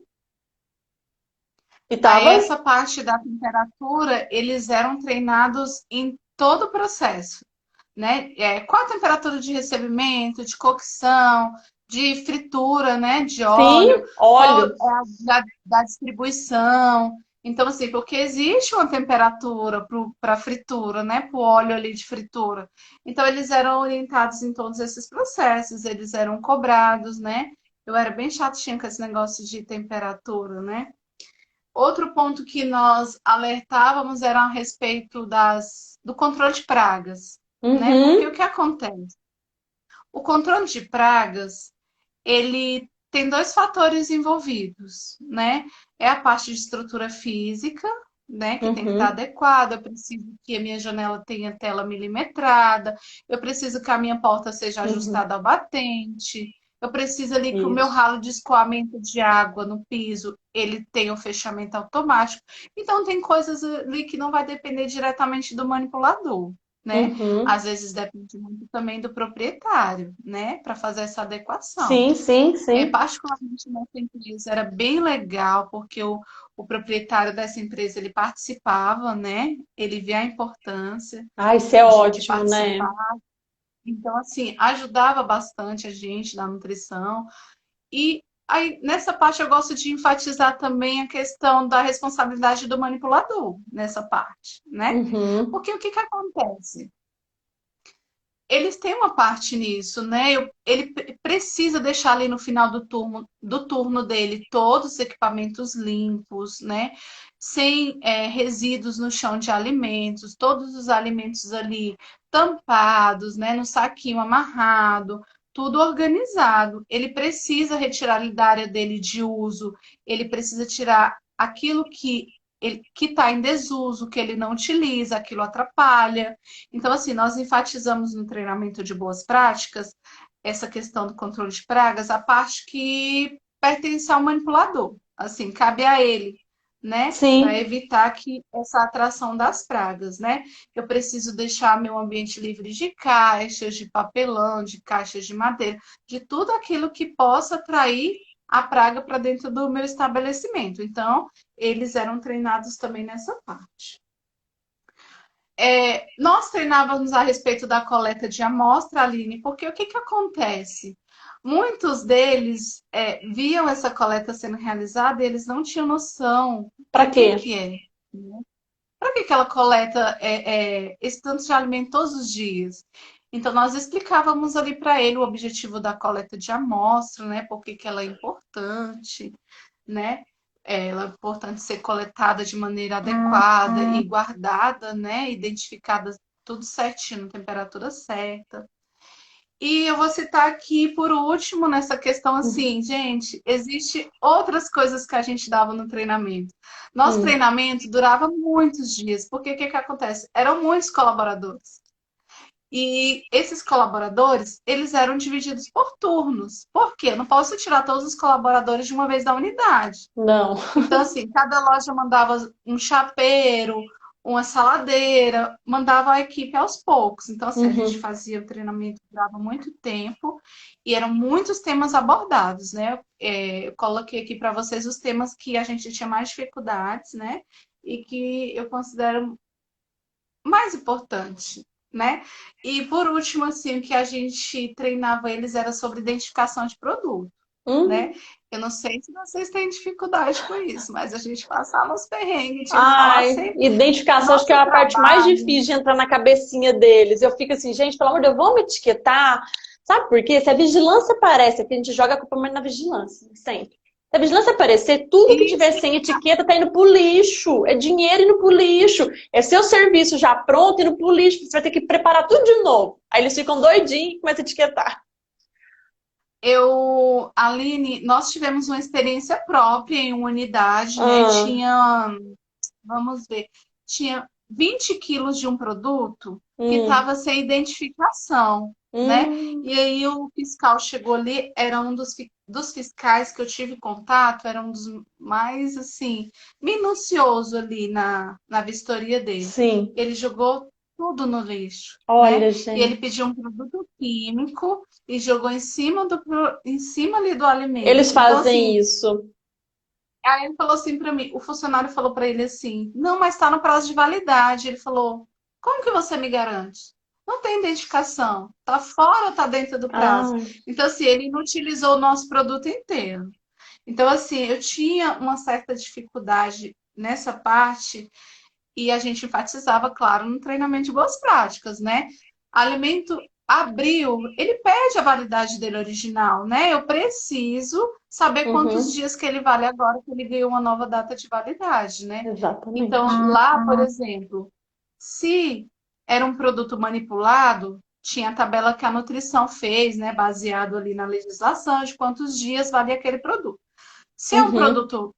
E Aí, tava. essa parte da temperatura, eles eram treinados em todo o processo, né? Qual a temperatura de recebimento, de cocção, de fritura, né? De óleo, Sim, qual óleo. é a da distribuição. Então, assim, porque existe uma temperatura para fritura, né? Para o óleo ali de fritura. Então, eles eram orientados em todos esses processos, eles eram cobrados, né? Eu era bem chatinha com esse negócio de temperatura, né? Outro ponto que nós alertávamos era a respeito do controle de pragas, né? Porque o Uhum. que acontece? O controle de pragas, ele tem dois fatores envolvidos, né? É a parte de estrutura física, né? Que tem que estar Uhum, adequada. Eu preciso que a minha janela tenha tela milimetrada. Eu preciso que a minha porta seja uhum, ajustada ao batente. Eu preciso ali que o meu isso. ralo de escoamento de água no piso, ele tenha o fechamento automático. Então, tem coisas ali que não vai depender diretamente do manipulador, né? Uhum. Às vezes depende muito também do proprietário, né? Para fazer essa adequação. Sim, sim, sim. Particularmente nessa empresa era bem legal, porque o proprietário dessa empresa, ele participava, né? Ele via a importância Ah, isso é de ótimo, né? participar. Então, assim, ajudava bastante a gente na nutrição. E aí, nessa parte, eu gosto de enfatizar também a questão da responsabilidade do manipulador, nessa parte, né? Uhum. Porque o que que acontece? Eles têm uma parte nisso, né? Ele precisa deixar ali no final do turno dele todos os equipamentos limpos, né? Sem resíduos no chão de alimentos, todos os alimentos ali tampados, né? No saquinho amarrado, tudo organizado. Ele precisa retirar ali da área dele de uso, ele precisa tirar aquilo que está em desuso, que ele não utiliza, aquilo atrapalha. Então, assim, nós enfatizamos no treinamento de boas práticas essa questão do controle de pragas, a parte que pertence ao manipulador. Assim, cabe a ele, né? Para Sim. evitar que essa atração das pragas, né? Eu preciso deixar meu ambiente livre de caixas, de papelão, de caixas de madeira, de tudo aquilo que possa atrair a praga para dentro do meu estabelecimento. Então, eles eram treinados também nessa parte. Nós treinávamos a respeito da coleta de amostra, Aline, porque o que que acontece? Muitos deles viam essa coleta sendo realizada e eles não tinham noção Pra do quê? que é. Né? Para que ela coleta esse tanto de alimento todos os dias? Então, nós explicávamos ali para ele o objetivo da coleta de amostra, né? Por que que ela é importante, né? Ela é importante ser coletada de maneira adequada e guardada, né? Identificada tudo certinho, na temperatura certa. E eu vou citar aqui, por último, nessa questão assim, gente, existe outras coisas que a gente dava no treinamento. Nosso Hum. treinamento durava muitos dias, porque o que que acontece? Eram muitos colaboradores. E esses colaboradores, eles eram divididos por turnos. Por quê? Eu não posso tirar todos os colaboradores de uma vez da unidade. Não. Então, assim, cada loja mandava um chapeiro, uma saladeira, mandava a equipe aos poucos. Então, assim, a gente Uhum. fazia o treinamento, durava muito tempo e eram muitos temas abordados, né? Eu coloquei aqui para vocês os temas que a gente tinha mais dificuldades, né? E que eu considero mais importante, né? E por último, assim, o que a gente treinava eles era sobre identificação de produto, né? Hum. Eu não sei se vocês têm dificuldade com isso, mas a gente passava uns perrengues, tinha que falar Ai, sempre. O identificação acho que é nosso a parte mais trabalho, difícil de entrar na cabecinha deles. Eu fico assim, gente, pelo amor de Deus, vamos etiquetar. Sabe por quê? Se a vigilância aparece, é que a gente joga a culpa mais na vigilância, sempre. Se a vigilância aparecer, tudo que tiver isso, sem etiqueta tá indo pro lixo. É dinheiro indo pro lixo. É seu serviço já pronto indo pro lixo. Você vai ter que preparar tudo de novo. Aí eles ficam doidinhos e começam a etiquetar. Aline, nós tivemos uma experiência própria em uma unidade, né? Ah, Vamos ver, tinha 20 quilos de um produto que hum, estava sem identificação, né? hum, E aí o fiscal chegou ali, era um dos fiscais que eu tive contato, era um dos mais, assim, minucioso ali na vistoria dele. sim. Ele jogou tudo no lixo, né? Olha, E ele gente. pediu um produto químico e jogou em cima ali do Eles alimento. Então, fazem assim, isso. aí ele falou assim para mim, o funcionário falou para ele assim: "Não, mas está no prazo de validade". Ele falou: "Como que você me garante? Não tem identificação. Tá fora ou tá dentro do prazo?". Ah, Então assim, ele não utilizou o nosso produto inteiro. Então assim, eu tinha uma certa dificuldade nessa parte e a gente enfatizava, claro, no treinamento de boas práticas, né? Alimento abril, ele perde a validade dele original, né? Eu preciso saber quantos uhum, dias que ele vale agora que ele ganhou uma nova data de validade, né? Então, exatamente. lá, por exemplo, se era um produto manipulado, tinha a tabela que a nutrição fez, né, baseado ali na legislação de quantos dias vale aquele produto. Se é um Uhum. produto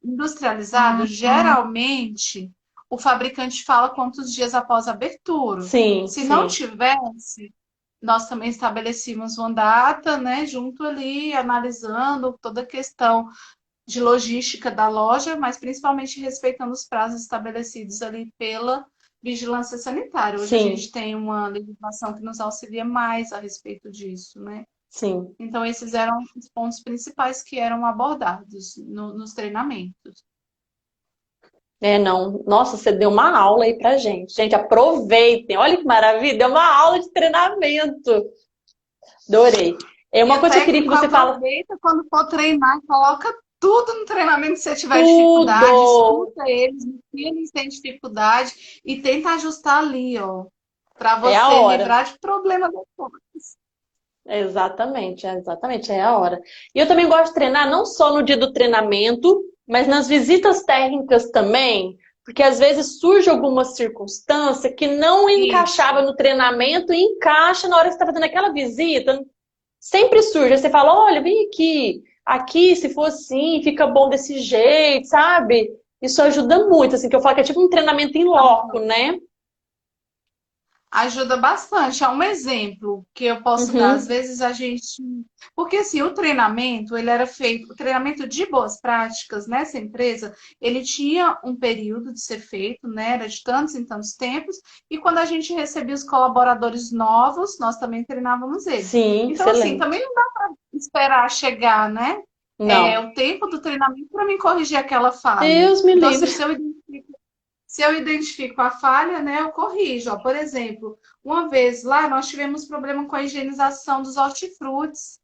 industrializado, geralmente o fabricante fala quantos dias após a abertura. Sim, Se não sim. tivesse, nós também estabelecíamos uma data, né, junto ali, analisando toda a questão de logística da loja, mas principalmente respeitando os prazos estabelecidos ali pela vigilância sanitária. Hoje a Sim, gente tem uma legislação que nos auxilia mais a respeito disso, né? sim. Então, esses eram os pontos principais que eram abordados nos treinamentos. É, não. Nossa, você deu uma aula aí pra gente. Gente, aproveitem. Olha que maravilha, deu uma aula de treinamento. Adorei. É E uma o coisa que eu queria que técnico você fala aproveita quando for treinar, coloca tudo no treinamento se você tiver dificuldade, tudo. escuta eles, no que eles têm dificuldade e tenta ajustar ali, ó, para É a você hora. livrar de problema depois. Exatamente, exatamente, é a hora. E eu também gosto de treinar não só no dia do treinamento, mas nas visitas técnicas também, porque às vezes surge alguma circunstância que não Isso. encaixava no treinamento e encaixa na hora que você está fazendo aquela visita. Sempre surge, aí você fala, olha, vem aqui se for assim, fica bom desse jeito, sabe? Isso ajuda muito, assim, que eu falo que é tipo um treinamento em loco, né? Ajuda bastante. É um exemplo que eu posso dar. Às Uhum, vezes a gente. Porque assim, o treinamento, ele era feito, o treinamento de boas práticas nessa empresa, ele tinha um período de ser feito, né? Era de tantos em tantos tempos, e quando a gente recebia os colaboradores novos, nós também treinávamos eles. sim, Então, assim, também excelente. não dá para esperar chegar, né? Não, O tempo do treinamento para mim corrigir aquela falha. Deus me Então, assim, livre. se eu identifico a falha, né, eu corrijo. Ó. Por exemplo, uma vez lá nós tivemos problema com a higienização dos hortifrutis,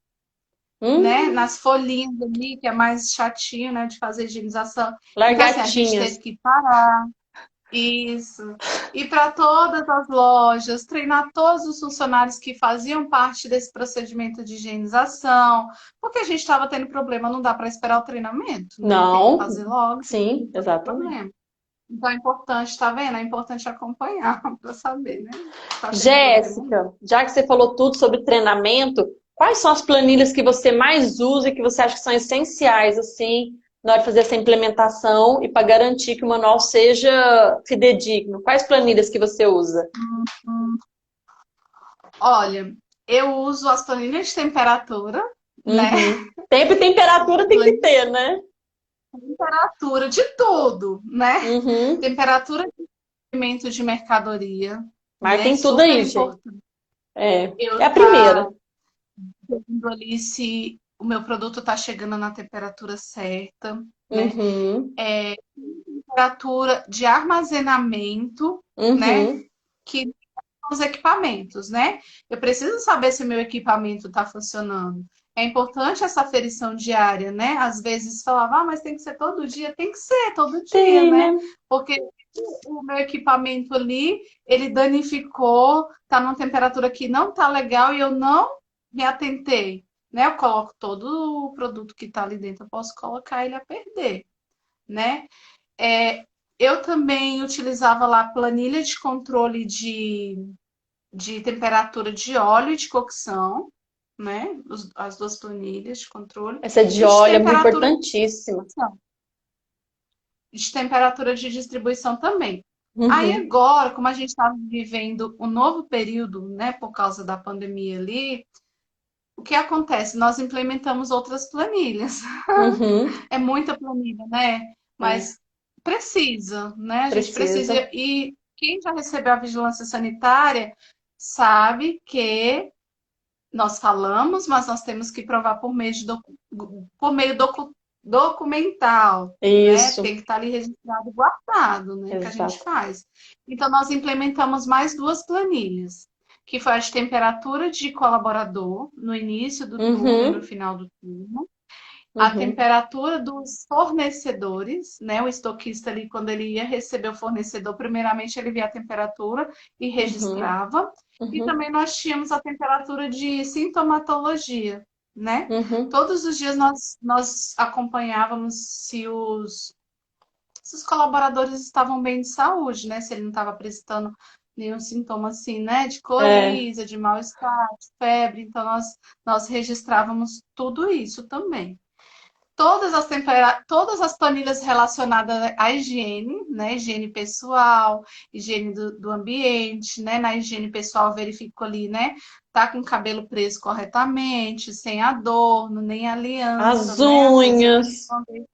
né, Hum, nas folhinhas ali, que é mais chatinho, né, de fazer higienização. Então, assim, a gente teve largatinhas. que parar isso. Ir para todas as lojas, treinar todos os funcionários que faziam parte desse procedimento de higienização, porque a gente estava tendo problema, não dá para esperar o treinamento, né? Tem que Não, fazer logo, sim, não tem exatamente. problema. Então é importante, tá vendo? É importante acompanhar para saber, né? Se tá tendo problema ou não. Jéssica, já que você falou tudo sobre treinamento, quais são as planilhas que você mais usa e que você acha que são essenciais, assim, na hora de fazer essa implementação e para garantir que o manual seja fidedigno? Quais planilhas que você usa? Olha, eu uso as planilhas de temperatura, né? Uhum. Tempo e temperatura tem que ter, né? Temperatura de tudo, né? Uhum. Temperatura de movimento de mercadoria, Mas né? tem tudo Super aí, gente. importante. É Eu a primeira. vendo ali se o meu produto está chegando na temperatura certa, né? Uhum. Temperatura de armazenamento, né? Uhum. Que os equipamentos, né? Eu preciso saber se o meu equipamento está funcionando. É importante essa aferição diária, né? Às vezes falava, mas tem que ser todo dia. Tem que ser todo dia, Tem, né? né? Porque o meu equipamento ali, ele danificou, tá numa temperatura que não tá legal e eu não me atentei, né? Eu coloco todo o produto que tá ali dentro, eu posso colocar ele a perder, né? É, eu também utilizava lá planilha de controle de temperatura de óleo e de cocção, né? As duas planilhas de controle. Essa de E óleo é muito importantíssima. de temperatura de distribuição também. Aí Uhum. agora, como a gente está vivendo um novo período, né, por causa da pandemia ali, o que acontece? Nós implementamos outras planilhas. Uhum. É muita planilha, né? É, Mas precisa, né? A gente precisa. precisa. E quem já recebeu a vigilância sanitária sabe que nós falamos, mas nós temos que provar por meio documental, né? Isso, Tem que estar ali registrado e guardado, né? Que a gente exato. faz. Então, nós implementamos mais duas planilhas, que foi a de temperatura de colaborador no início do turno e no Uhum. final do turno, a Uhum. temperatura dos fornecedores, né? O estoquista ali, quando ele ia receber o fornecedor, primeiramente ele via a temperatura e Uhum. registrava. E Uhum. também nós tínhamos a temperatura de sintomatologia, né? Uhum. Todos os dias nós acompanhávamos se os colaboradores estavam bem de saúde, né? Se ele não estava apresentando nenhum sintoma assim, né? De É. coriza, de mal-estar, de febre. Então, nós registrávamos tudo isso também. Todas as planilhas relacionadas à higiene, né? Higiene pessoal, higiene do ambiente, né? Na higiene pessoal, eu verifico ali, né? Tá com o cabelo preso corretamente, sem adorno, nem aliança, As né? Às vezes a unhas. pessoa tem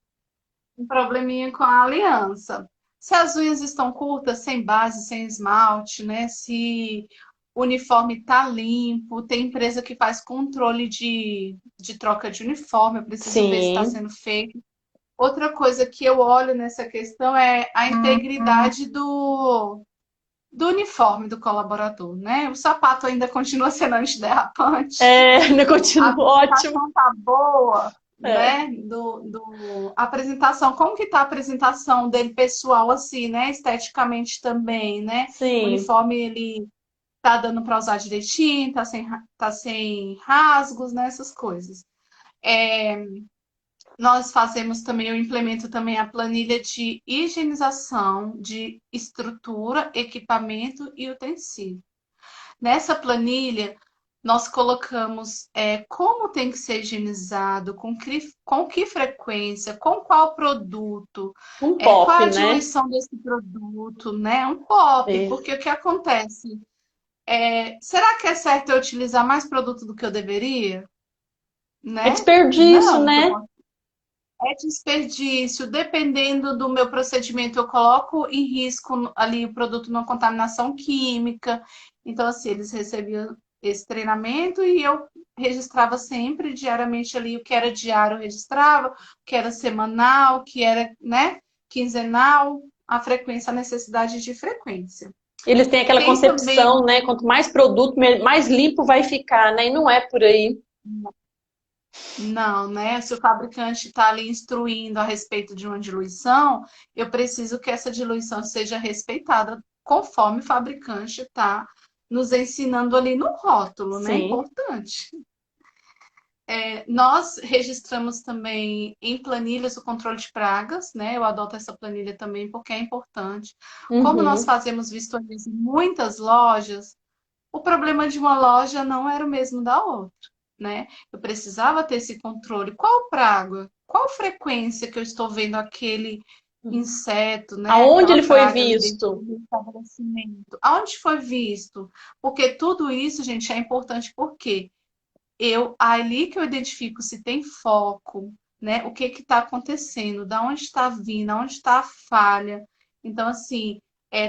um probleminha com a aliança. Se as unhas estão curtas, sem base, sem esmalte, né? Se o uniforme está limpo, tem empresa que faz controle de troca de uniforme, eu preciso ver se está Sim, sendo feito. Outra coisa que eu olho nessa questão é a integridade do uniforme do colaborador, né? O sapato ainda continua sendo antiderrapante, ainda a continua ótimo. apresentação tá boa, É, né? Apresentação, como que tá a apresentação dele pessoal, assim, né? Esteticamente também, né? O sim. uniforme, ele tá dando para usar direitinho, tá sem rasgos, né? Essas coisas. Nós fazemos também, eu implemento também a planilha de higienização de estrutura, equipamento e utensílio. Nessa planilha, nós colocamos como tem que ser higienizado, com que frequência, com qual produto, Um qual pop, a né? diluição desse produto, né? Um POP, É. porque o que acontece? Será que é certo eu utilizar mais produto do que eu deveria? É Né? desperdício, Não, né? é desperdício. Dependendo do meu procedimento, eu coloco em risco ali o produto numa contaminação química. Então, assim, eles recebiam esse treinamento e eu registrava sempre diariamente ali o que era diário, eu registrava, o que era semanal, o que era, né, quinzenal, a frequência, a necessidade de frequência. Eles têm aquela Tem também concepção, né? Quanto mais produto, mais limpo vai ficar, né? E não é por aí. Não, né? Se o fabricante está ali instruindo a respeito de uma diluição, eu preciso que essa diluição seja respeitada conforme o fabricante está nos ensinando ali no rótulo, né? Sim. Importante. Nós registramos também em planilhas o controle de pragas, né? Eu adoto essa planilha também porque é importante. Como nós Uhum. fazemos vistorias em muitas lojas, o problema de uma loja não era o mesmo da outra, né? Eu precisava ter esse controle. Qual praga? Qual frequência que eu estou vendo aquele inseto, né? Aonde Aquela ele foi praga ali dentro visto? do estabelecimento? Aonde foi visto? Porque tudo isso, gente, é importante porque ali que eu identifico se tem foco, né? O que está acontecendo, da onde está vindo, aonde está a falha. Então, assim,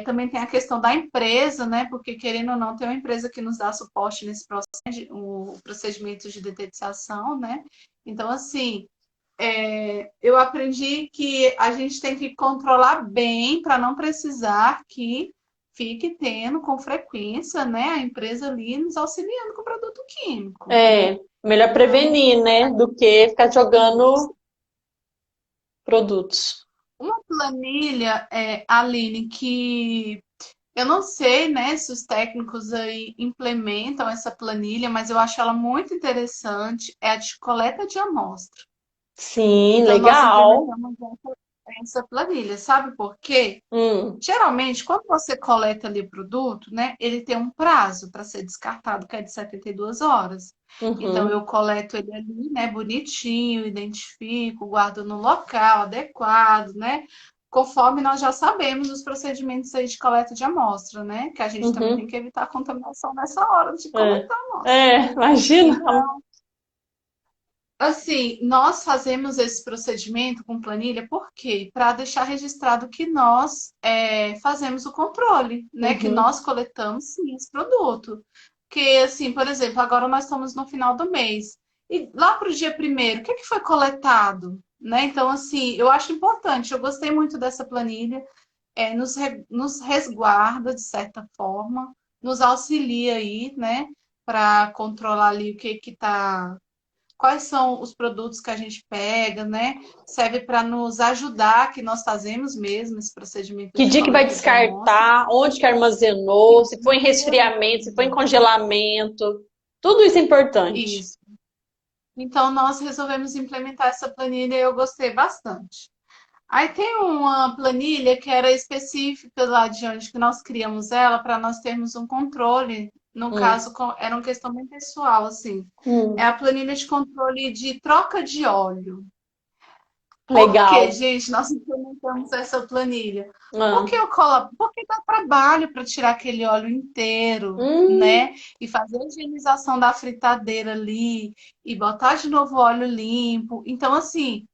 também tem a questão da empresa, né? Porque, querendo ou não, tem uma empresa que nos dá suporte nesse processo, o procedimento de detetização, né? Então, assim, eu aprendi que a gente tem que controlar bem para não precisar que fique tendo com frequência, né, a empresa ali nos auxiliando com produto químico. É, melhor Então, prevenir, né? Do que ficar jogando produtos. uma planilha, Aline, que eu não sei, né, se os técnicos aí implementam essa planilha, mas eu acho ela muito interessante, é a de coleta de amostra. Sim, Então, nós legal. implementamos essa planilha, sabe por quê? Hum, Geralmente, quando você coleta ali o produto, né, ele tem um prazo para ser descartado, que é de 72 horas. Então, uhum. eu coleto ele ali, né, bonitinho, identifico, guardo no local adequado, né? Conforme nós já sabemos os procedimentos aí de coleta de amostra, né? Que a gente também tem Uhum. que evitar a contaminação nessa hora de É. coletar a amostra. É, imagina. Então, assim, nós fazemos esse procedimento com planilha, por quê? Para deixar registrado que nós fazemos o controle, né? Que Uhum. nós coletamos sim esse produto. Que, assim, por exemplo, agora nós estamos no final do mês. E lá para o dia primeiro, o que que foi coletado? Né? Então, assim, eu acho importante, eu gostei muito dessa planilha, nos resguarda, de certa forma, nos auxilia aí, né? Para controlar ali o que está quais são os produtos que a gente pega, né? Serve para nos ajudar, que nós fazemos mesmo esse procedimento Que de dia que vai coleta de amostras. descartar? Onde que armazenou? Se foi em resfriamento, se foi em congelamento. Tudo isso é importante. Isso. Então, nós resolvemos implementar essa planilha e eu gostei bastante. Aí tem uma planilha que era específica lá de onde que nós criamos ela para nós termos um controle. No Hum, caso, era uma questão bem pessoal, assim. É hum, a planilha de controle de troca de óleo. Por que, legal. gente, nós implementamos essa planilha? Ah, Porque dá trabalho para tirar aquele óleo inteiro, hum, né? E fazer a higienização da fritadeira ali, e botar de novo óleo limpo. Então, assim,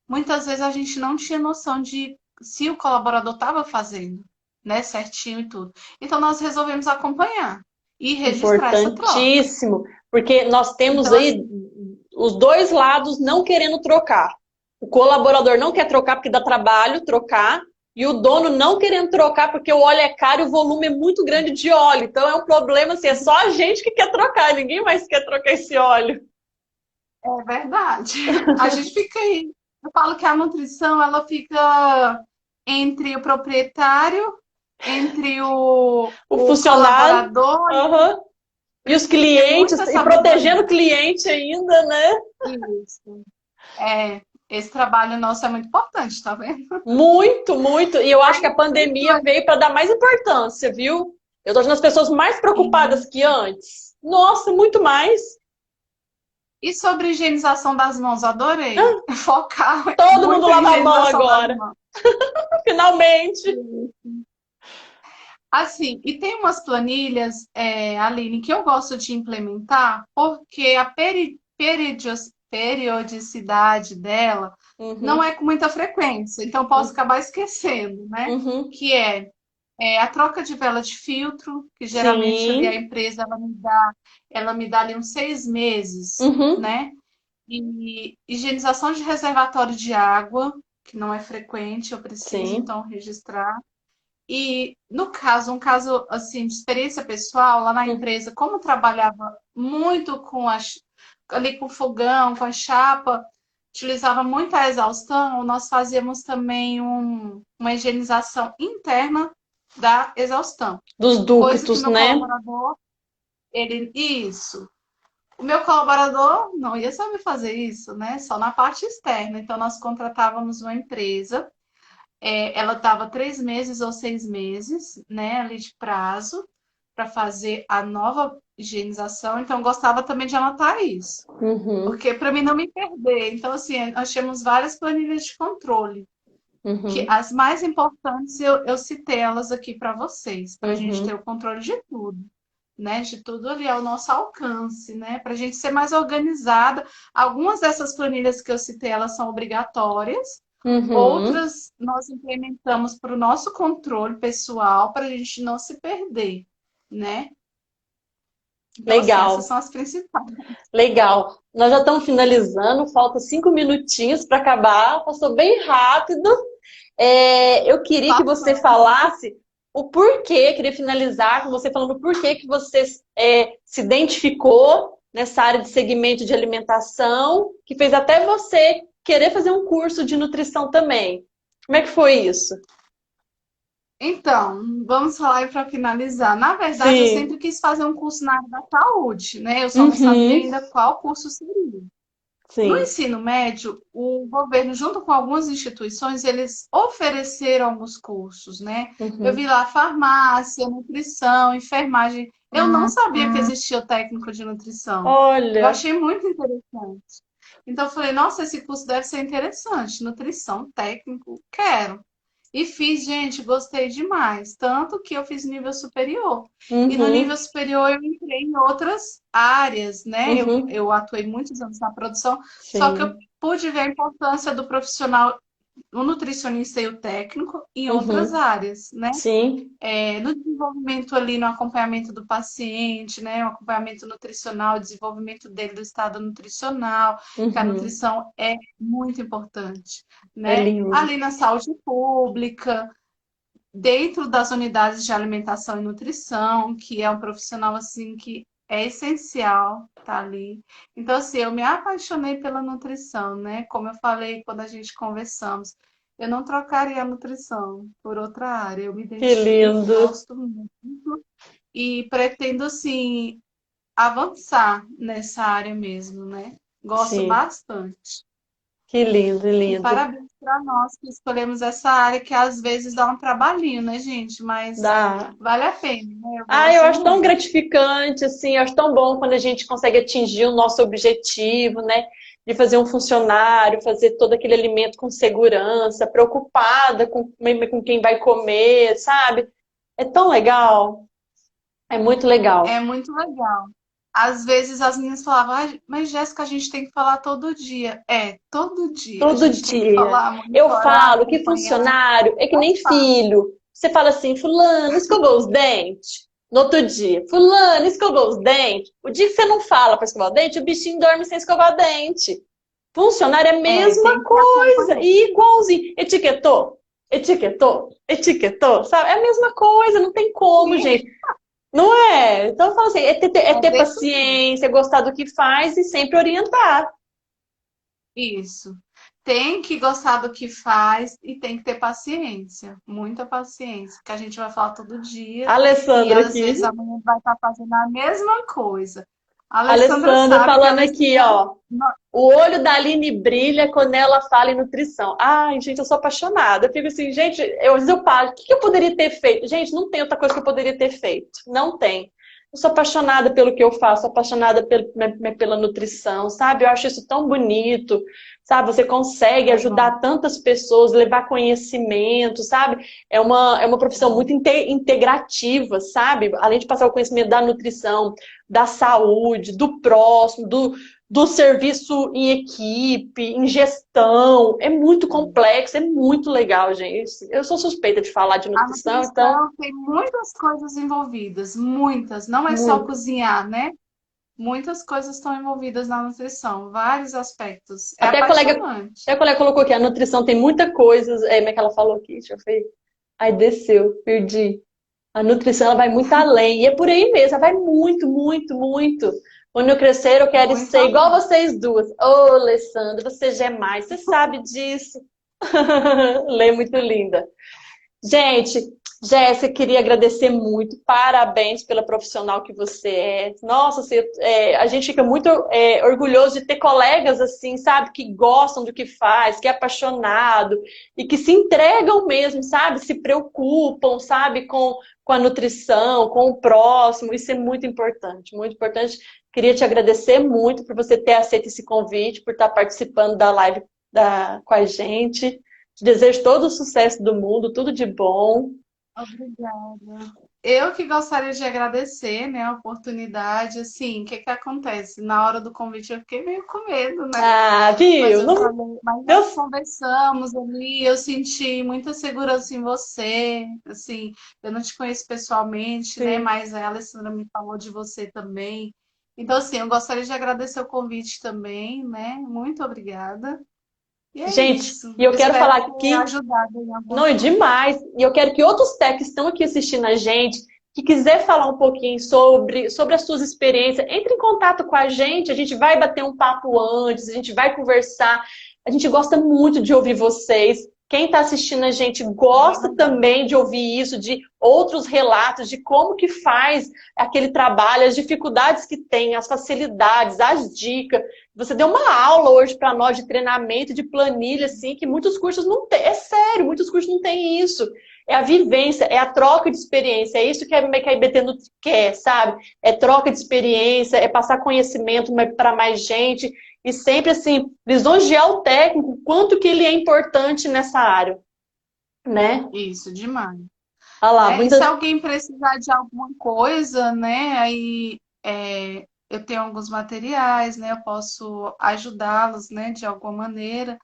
muitas vezes a gente não tinha noção de se o colaborador estava fazendo, né, certinho e tudo. Então, nós resolvemos acompanhar e registrar essa troca. importantíssimo, porque nós temos Então, aí assim, os dois lados não querendo trocar. O colaborador não quer trocar porque dá trabalho trocar, e o dono não querendo trocar porque o óleo é caro e o volume é muito grande de óleo. Então é um problema assim, é só a gente que quer trocar, ninguém mais quer trocar esse óleo. é verdade. A gente fica aí. Eu falo que a nutrição, ela fica entre o proprietário, entre O o funcionário, colaborador, aham, e os precisa ter clientes, muita e protegendo sabedoria. o cliente ainda, né? Isso. É, esse trabalho nosso é muito importante, tá vendo? Muito, muito. E eu acho que a Isso pandemia veio para dar mais importância, viu? Eu tô achando as pessoas mais preocupadas aí. que antes. Nossa, muito mais. E sobre higienização das mãos, adorei. Ah, Focar todo mundo muito em lava a mão higienização das agora, mãos. finalmente. Assim, e tem umas planilhas, Aline, que eu gosto de implementar porque a periodicidade dela não Uhum, é com muita frequência, então eu posso acabar esquecendo, né? uhum. Que é a troca de vela de filtro, que geralmente ali a Sim. empresa ela me dá ali uns 6 meses, Uhum, né? E higienização de reservatório de água, que não é frequente, eu preciso sim. então registrar. E no caso, um caso assim de experiência pessoal lá na Uhum. empresa, como eu trabalhava muito ali com fogão, com a chapa, utilizava muito a exaustão, nós fazíamos também uma higienização interna da exaustão. Dos Coisa que o ductos, meu né? colaborador, isso. O meu colaborador não ia saber fazer isso, né? Só na parte externa. Então, nós contratávamos uma empresa, ela dava 3 meses ou 6 meses, né, ali de prazo, para fazer a nova higienização. Então, eu gostava também de anotar isso, Uhum, porque para mim não me perder. Então, assim, nós temos várias planilhas de controle, que uhum, as mais importantes eu citei elas aqui para vocês, para a gente ter uhum, o controle de tudo, né? De tudo ali ao nosso alcance, né? Para a gente ser mais organizada. Algumas dessas planilhas que eu citei, elas são obrigatórias, uhum. outras nós implementamos para o nosso controle pessoal, para a gente não se perder, né? Então, assim, essas Legal, são as principais. legal. Nós já estamos finalizando, falta 5 minutinhos para acabar, passou bem rápido. Eu queria que você Passando. falasse o porquê, queria finalizar com você falando o porquê que você se identificou nessa área de segmento de alimentação, que fez até você querer fazer um curso de nutrição também. Como é que foi isso? Então, vamos falar aí para finalizar. Na verdade, eu Sim. sempre quis fazer um curso na área da saúde, né? Eu só não sabia Uhum. ainda qual curso seria. No Sim. ensino médio, o governo, junto com algumas instituições, eles ofereceram alguns cursos, né? Eu vi Uhum. lá farmácia, nutrição, enfermagem. Eu não sabia que existia o técnico de nutrição. Eu Olha, achei muito interessante. Então, eu falei, nossa, esse curso deve ser interessante. Nutrição, técnico, quero. E fiz, gente, gostei demais. Tanto que eu fiz nível superior. E no nível uhum. superior eu entrei em outras áreas, né? Eu, Uhum. eu atuei muitos anos na produção, só que eu Sim. pude ver a importância do profissional, o nutricionista e o técnico em outras Uhum. áreas, né? Sim. No desenvolvimento ali, no acompanhamento do paciente, né? O acompanhamento nutricional, o desenvolvimento dele do estado nutricional, que a Uhum. nutrição é muito importante, É né? lindo. Ali na saúde pública, dentro das unidades de alimentação e nutrição, que é um profissional assim que é essencial tá ali. Então, assim, eu me apaixonei pela nutrição, né? Como eu falei quando a gente conversamos, eu não trocaria a nutrição por outra área. Eu me Que identifico, lindo. gosto muito e pretendo, assim, avançar nessa área mesmo, né? Gosto Sim. bastante. Que lindo, E lindo. parabéns. para nós que escolhemos essa área, que às vezes dá um trabalhinho, né, gente? Mas Dá. vale a pena, né? Eu Ah, eu gosto acho tão muito. gratificante, assim, eu acho tão bom quando a gente consegue atingir o nosso objetivo, né? De fazer um funcionário, fazer todo aquele alimento com segurança, preocupada com quem vai comer, sabe? É tão legal, é muito legal. É muito legal. Às vezes as meninas falavam, "Ai, mas Jéssica, a gente tem que falar todo dia. É, todo dia a Todo gente tem que dia. falar, Eu monitorar, falo que acompanhar. funcionário é que Faz nem parte. filho. Você fala assim, fulano, escovou os dentes? No outro dia, fulano, escovou os dentes? O dia que você não fala para escovar o dente, o bichinho dorme sem escovar o dente. Funcionário é a É, mesma tem que coisa, acompanhar. e igualzinho. Etiquetou? Etiquetou? Etiquetou? Sabe? É a mesma coisa, não tem como, Sim, gente. Não é? Então, eu falo assim, é é ter desse jeito. paciência, gostar do que faz e sempre orientar. Isso. Tem que gostar do que faz e tem que ter paciência, muita paciência, que a gente vai falar todo dia A e Alessandra às vezes aqui. amanhã vai estar fazendo a mesma coisa. A A Alessandra Alessandra sabe que a falando aqui, Alessandra. ó. O olho da Aline brilha quando ela fala em nutrição. Ai, gente, eu sou apaixonada. Eu fico assim, gente, às vezes eu paro. O que eu poderia ter feito? Gente, não tem outra coisa que eu poderia ter feito. Não tem. Eu sou apaixonada pelo que eu faço, apaixonada pela nutrição, sabe? Eu acho isso tão bonito, sabe? Você consegue É bom, ajudar tantas pessoas, levar conhecimento, sabe? É uma profissão muito integrativa, sabe? Além de passar o conhecimento da nutrição, da saúde, do próximo, do serviço em equipe, em gestão. É muito complexo, é muito legal, gente. Eu sou suspeita de falar de a nutrição, então, nutrição tem muitas coisas envolvidas, muitas. Não é só muito. cozinhar, né? Muitas coisas estão envolvidas na nutrição, vários aspectos. É Até apaixonante. a colega colocou aqui, a nutrição tem muita coisa. Como é que ela falou aqui? Deixa eu ver. Aí desceu, perdi. A nutrição ela vai muito além. E é por aí mesmo, ela vai muito, muito, muito. Quando eu crescer, eu quero Muito ser igual amor. vocês duas. Ô, Alessandra, você já é mais, você sabe disso. Lê muito linda. Gente, Jéssica, queria agradecer muito. Parabéns pela profissional que você é. Nossa, a gente fica muito orgulhoso de ter colegas assim, sabe, que gostam do que faz, que é apaixonado e que se entregam mesmo, sabe, se preocupam, sabe, com a nutrição, com o próximo. Isso é muito importante, muito importante. Queria te agradecer muito por você ter aceito esse convite, por estar participando da live com a gente. Te desejo todo o sucesso do mundo, tudo de bom. Obrigada. Eu que gostaria de agradecer, né, a oportunidade. Assim, o que que acontece? Na hora do convite eu fiquei meio com medo, né? Ah, Mas viu? eu Não, falei, mas nós Deus, conversamos ali, eu senti muita segurança em você. Assim, eu não te conheço pessoalmente, né? sim. Mas a Alessandra me falou de você também. Então, assim, eu gostaria de agradecer o convite também, né? Muito obrigada. E é Gente, isso. e eu Eu quero espero falar ter aqui, ajudado em alguma não é coisa. demais, e eu quero que outros techs que estão aqui assistindo a gente, que quiser falar um pouquinho sobre as suas experiências, entre em contato com a gente vai bater um papo antes, a gente vai conversar. A gente gosta muito de ouvir vocês. Quem está assistindo a gente É bem gosta legal. também de ouvir isso, de outros relatos, de como que faz aquele trabalho, as dificuldades que tem, as facilidades, as dicas. Você deu uma aula hoje para nós de treinamento, de planilha, assim, que muitos cursos não têm. É sério, muitos cursos não têm isso. É a vivência, é a troca de experiência. É isso que a IBT Nutri quer, sabe? É troca de experiência, é passar conhecimento para mais gente. E sempre, assim, lisonjear o técnico, quanto que ele é importante nessa área, né? Isso, demais. Olha lá, Né? E se muitas. alguém precisar de alguma coisa, né? Aí eu tenho alguns materiais, né? Eu posso ajudá-los, né? De alguma maneira.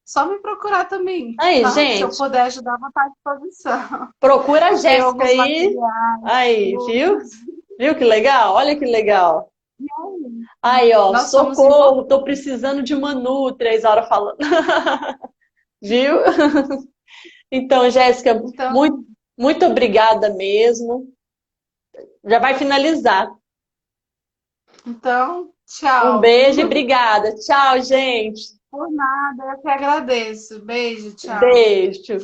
Só me procurar também, Aí, tá? Se eu gente, puder ajudar, vou estar à disposição. procura a Tenho Jéssica alguns aí. materiais, Aí, viu? todos. Viu que legal? Olha que legal. E aí, Aí, ó, nós somos socorro, tô importantes. precisando de uma Nu, 3 horas falando. Viu? Então, Jéssica, Então, muito, muito obrigada mesmo. Já vai finalizar. Um tchau. beijo e obrigada. Tchau, gente. Por nada, eu que agradeço. Beijo, tchau. Beijo.